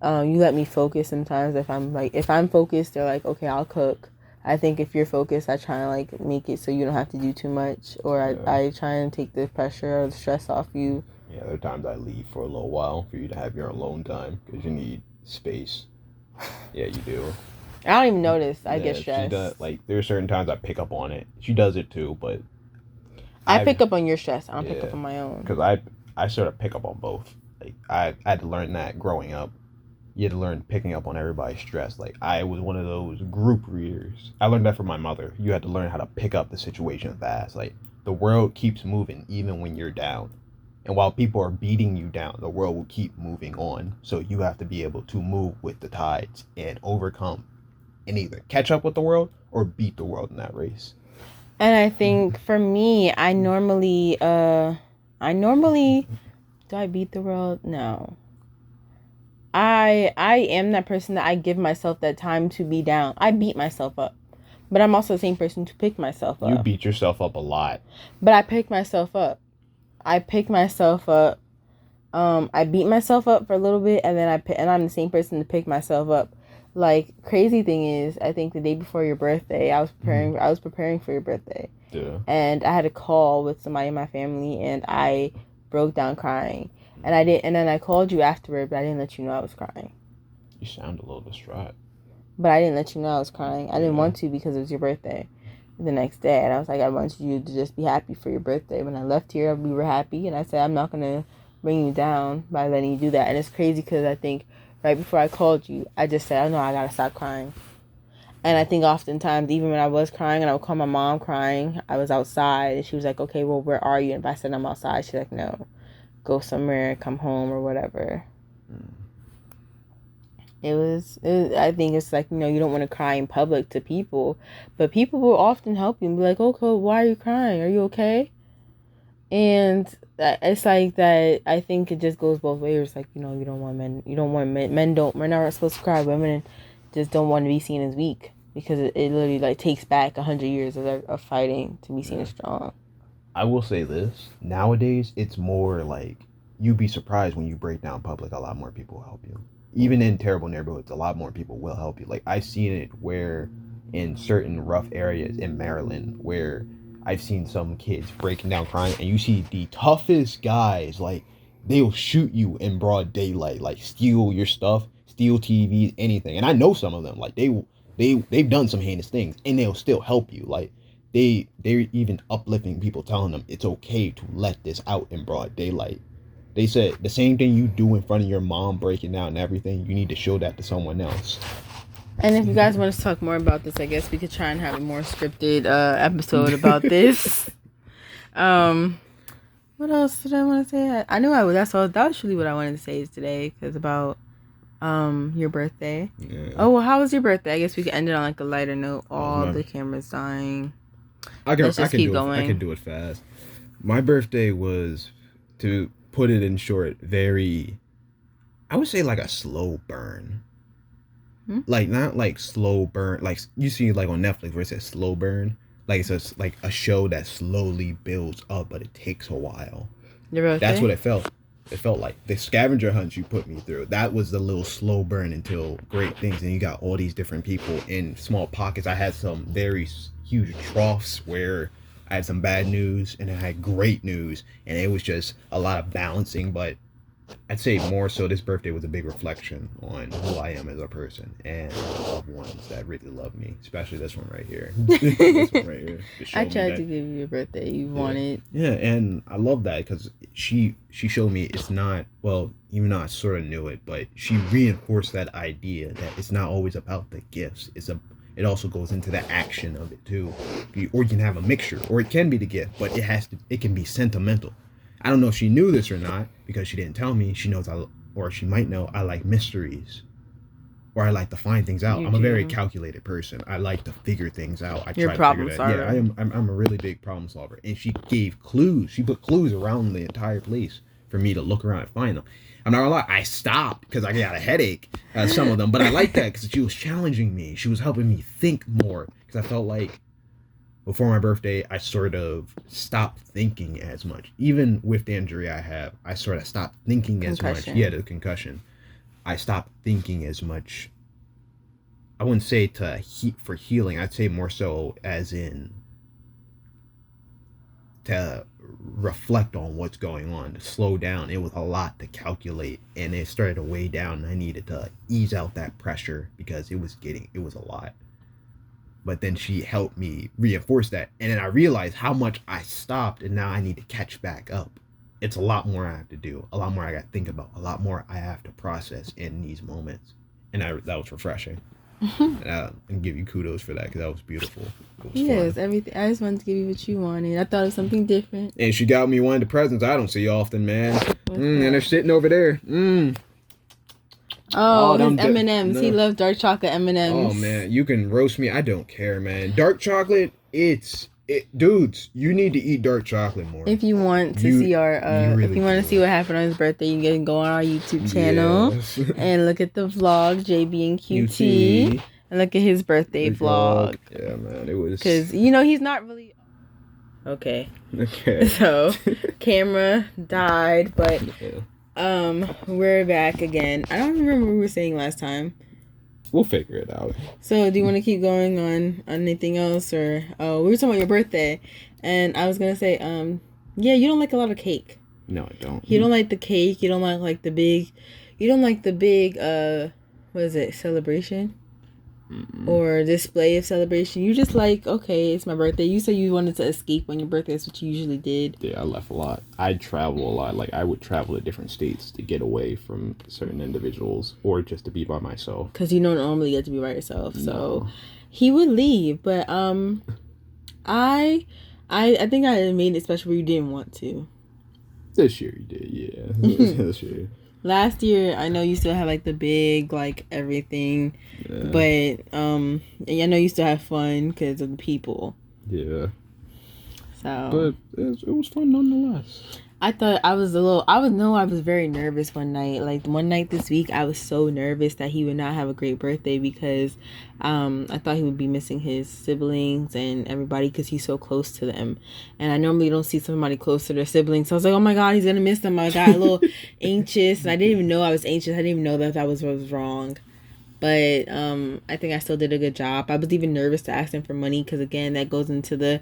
You let me focus sometimes. If I'm focused, they're like, okay, I'll cook. I think if you're focused, I try to like make it so you don't have to do too much, or I try and take the pressure or the stress off you. Yeah, there are times I leave for a little while for you to have your alone time because you need space. Yeah, you do. I don't even notice. I get stressed. There are certain times I pick up on it. She does it too, but I pick up on your stress. I don't pick up on my own. Because I sort of pick up on both. Like I had to learn that growing up. You had to learn picking up on everybody's stress. Like, I was one of those group readers. I learned that from my mother. You had to learn how to pick up the situation fast. Like, the world keeps moving even when you're down. And while people are beating you down, the world will keep moving on. So you have to be able to move with the tides and overcome and either catch up with the world or beat the world in that race. And I think for me, I normally, do I beat the world? No. I am that person that I give myself that time to be down. I beat myself up. But I'm also the same person to pick myself up. You beat yourself up a lot. But I pick myself up. I beat myself up for a little bit, and then I'm the same person to pick myself up. Like, crazy thing is, I think the day before your birthday, I was preparing for your birthday. Yeah. And I had a call with somebody in my family, and I broke down crying. And then I called you afterward, but I didn't let you know I was crying. You sound a little distraught. But I didn't let you know I was crying. I didn't want to because it was your birthday the next day. And I was like, I wanted you to just be happy for your birthday. When I left here, we were happy. And I said, I'm not going to bring you down by letting you do that. And it's crazy because I think right before I called you, I just said, I know I got to stop crying. And I think oftentimes, even when I was crying and I would call my mom crying, I was outside. And she was like, okay, well, where are you? And if I said I'm outside, she's like, no. Go somewhere, come home, or whatever. I think it's like, you know, you don't want to cry in public to people, but people will often help you and be like, okay, why are you crying? Are you okay? And it's like that. I think it just goes both ways. It's like, you know, we're not supposed to cry. Women just don't want to be seen as weak because it literally like takes back 100 years of fighting to be seen as strong. I will say this. Nowadays, it's more like you'd be surprised when you break down public, a lot more people will help you. Even in terrible neighborhoods, a lot more people will help you. Like, I've seen it where in certain rough areas in Maryland where I've seen some kids breaking down crying and you see the toughest guys, like, they'll shoot you in broad daylight, like steal your stuff, steal TVs, anything. And I know some of them, like, they've done some heinous things and they'll still help you. Like, they're even uplifting people, telling them it's okay to let this out in broad daylight. They said the same thing you do in front of your mom breaking down and everything, you need to show that to someone else. And if you guys want to talk more about this, I guess we could try and have a more scripted episode about this. What else did I want to say? I knew that was really what I wanted to say is today, because about your birthday. Yeah. Oh, well, how was your birthday? I guess we could end it on like a lighter note. All the cameras dying. I can do it fast. My birthday was, to put it in short, very, I would say like a slow burn. Like, not like slow burn. Like, you see, like, on Netflix where it says slow burn. Like, it's just like a show that slowly builds up, but it takes a while. Your birthday? That's what it felt. It felt like the scavenger hunts you put me through. That was the little slow burn until great things. And you got all these different people in small pockets. I had some very huge troughs where I had some bad news and I had great news. And it was just a lot of balancing. But I'd say more so this birthday was a big reflection on who I am as a person and the loved ones that really love me, especially this one right here. This one right here. I tried to give you a birthday you wanted. Yeah, and I love that because she showed me it's not, well, even though I sort of knew it, but she reinforced that idea that it's not always about the gifts. It also goes into the action of it too. Or you can have a mixture, or it can be the gift, but it can be sentimental. I don't know if she knew this or not because she didn't tell me. She knows or she might know I like mysteries, or I like to find things out. I'm a very calculated person. I like to figure things out. You're a problem solver. Yeah, I'm a really big problem solver. And she gave clues. She put clues around the entire place for me to look around and find them. I'm not gonna lie, I stopped because I got a headache at some of them, but I like that because she was challenging me. She was helping me think more because I felt like before my birthday, I sort of stopped thinking as much. Even with the injury I have, I sort of stopped thinking as much. Yeah, the concussion. I stopped thinking as much. I wouldn't say for healing. I'd say more so as in to reflect on what's going on, to slow down. It was a lot to calculate, and it started to weigh down, and I needed to ease out that pressure because it was a lot. But then she helped me reinforce that. And then I realized how much I stopped, and now I need to catch back up. It's a lot more I have to do, a lot more I got to think about, a lot more I have to process in these moments. And that was refreshing. And give you kudos for that because that was beautiful. Yes, everything. I just wanted to give you what you wanted. I thought of something different. And she got me one of the presents I don't see often, man. And they're sitting over there. Oh, his M&Ms. No. He loves dark chocolate M&Ms. Oh, man. You can roast me. I don't care, man. Dark chocolate, dudes, you need to eat dark chocolate more. If you want to see if you want to see what happened on his birthday, you can go on our YouTube channel and look at the vlog, JB and QT, and look at his birthday vlog. Yeah, man. It was... Because, he's not really... Okay. So, camera died, but... Yeah. We're back again. I don't remember what we were saying last time. We'll figure it out. So, do you want to keep going on anything else, or we were talking about your birthday, and I was gonna say, yeah, you don't like a lot of cake. No, I don't. You don't like the cake. You don't like the big. You don't like the big. What is it? Celebration. Mm-mm. Or display of celebration. You just like, okay, it's my birthday. You said you wanted to escape on your birthday. That's what you usually did. Yeah, I left a lot. I travel a lot. Like, I would travel to different states to get away from certain individuals or just to be by myself. Because you don't normally get to be by yourself. So he would leave. But I think I made it special where you didn't want to. This year you did, yeah. This year. Last year, I know you still have, like, the big, like, everything, but, I know you still have fun because of the people. Yeah. So. But it was fun nonetheless. I thought I was very nervous one night. Like, one night this week, I was so nervous that he would not have a great birthday because I thought he would be missing his siblings and everybody because he's so close to them. And I normally don't see somebody close to their siblings. So I was like, oh my God, he's going to miss them. I got a little anxious. And I didn't even know I was anxious. I didn't even know that was what was wrong. But I think I still did a good job. I was even nervous to ask him for money because, again, that goes into the,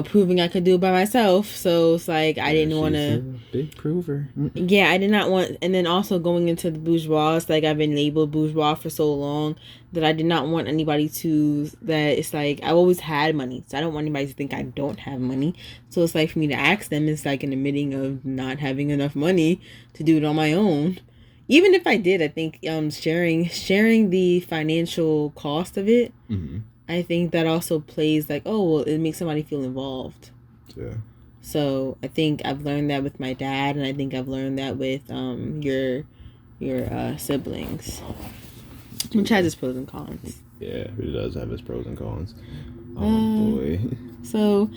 proving I could do it by myself. So it's like I didn't want to... Big prover. Yeah, I did not want... And then also going into the bourgeois, it's like I've been labeled bourgeois for so long that I did not want anybody to... That it's like I've always had money. So I don't want anybody to think I don't have money. So it's like for me to ask them, it's like an admitting of not having enough money to do it on my own. Even if I did, I think sharing the financial cost of it, I think that also plays like, oh, well, it makes somebody feel involved. Yeah. So I think I've learned that with my dad, and I think I've learned that with your siblings, which has its pros and cons. Yeah, it does have its pros and cons. Oh boy. So,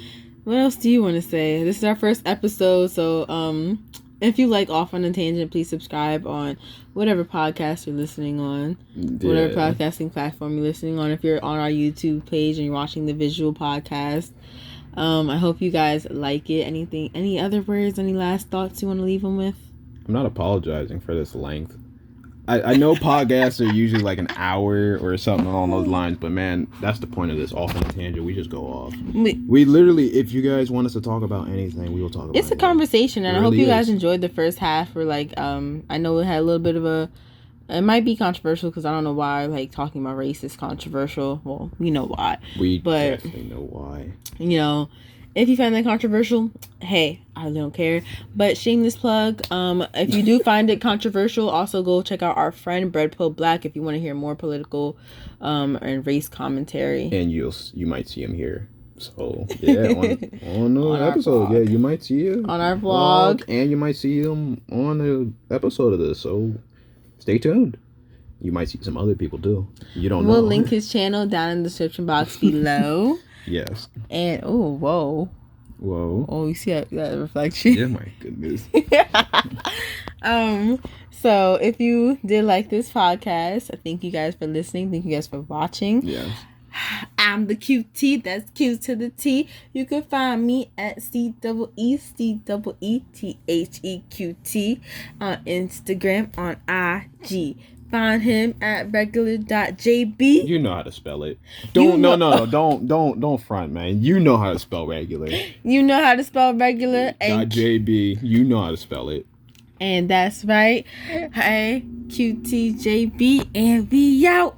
what else do you want to say? This is our first episode, so If you like Off on a Tangent, please subscribe on whatever podcast you're listening on, whatever podcasting platform you're listening on. If you're on our YouTube page and you're watching the visual podcast, I hope you guys like it. Any other words, any last thoughts you want to leave them with? I'm not apologizing for this length. I know podcasts are usually like an hour or something along those lines, but man, that's the point of this Off on a Tangent. We just go off. We literally, if you guys want us to talk about anything, we will talk about it. It's a conversation, and I hope you guys enjoyed the first half. Or like, I know it had a little bit of a, it might be controversial because I don't know why, like, talking about race is controversial. Well, we know why. We definitely know why. You know, if you find that controversial, hey, I really don't care. But shameless plug, if you do find it controversial, also go check out our friend Bread Pill Black if you want to hear more political and race commentary. And you might see him here. So yeah, on the episode, yeah, you might see him on our vlog, and you might see him on the episode of this. So stay tuned. You might see some other people too. You don't know. We'll link his channel down in the description box below. Yes. And whoa. Oh, you see that reflection? Yeah, my goodness. So if you did like this podcast, thank you guys for listening. Thank you guys for watching. Yes. I'm the QT. That's Q to the T. You can find me at CEETheqt on Instagram, on IG. Find him at regular.jb. You know how to spell it. Don't front, man. You know how to spell regular. You know how to spell regular. .jb. You know how to spell it. And that's right. Hey, QTJB, and we out.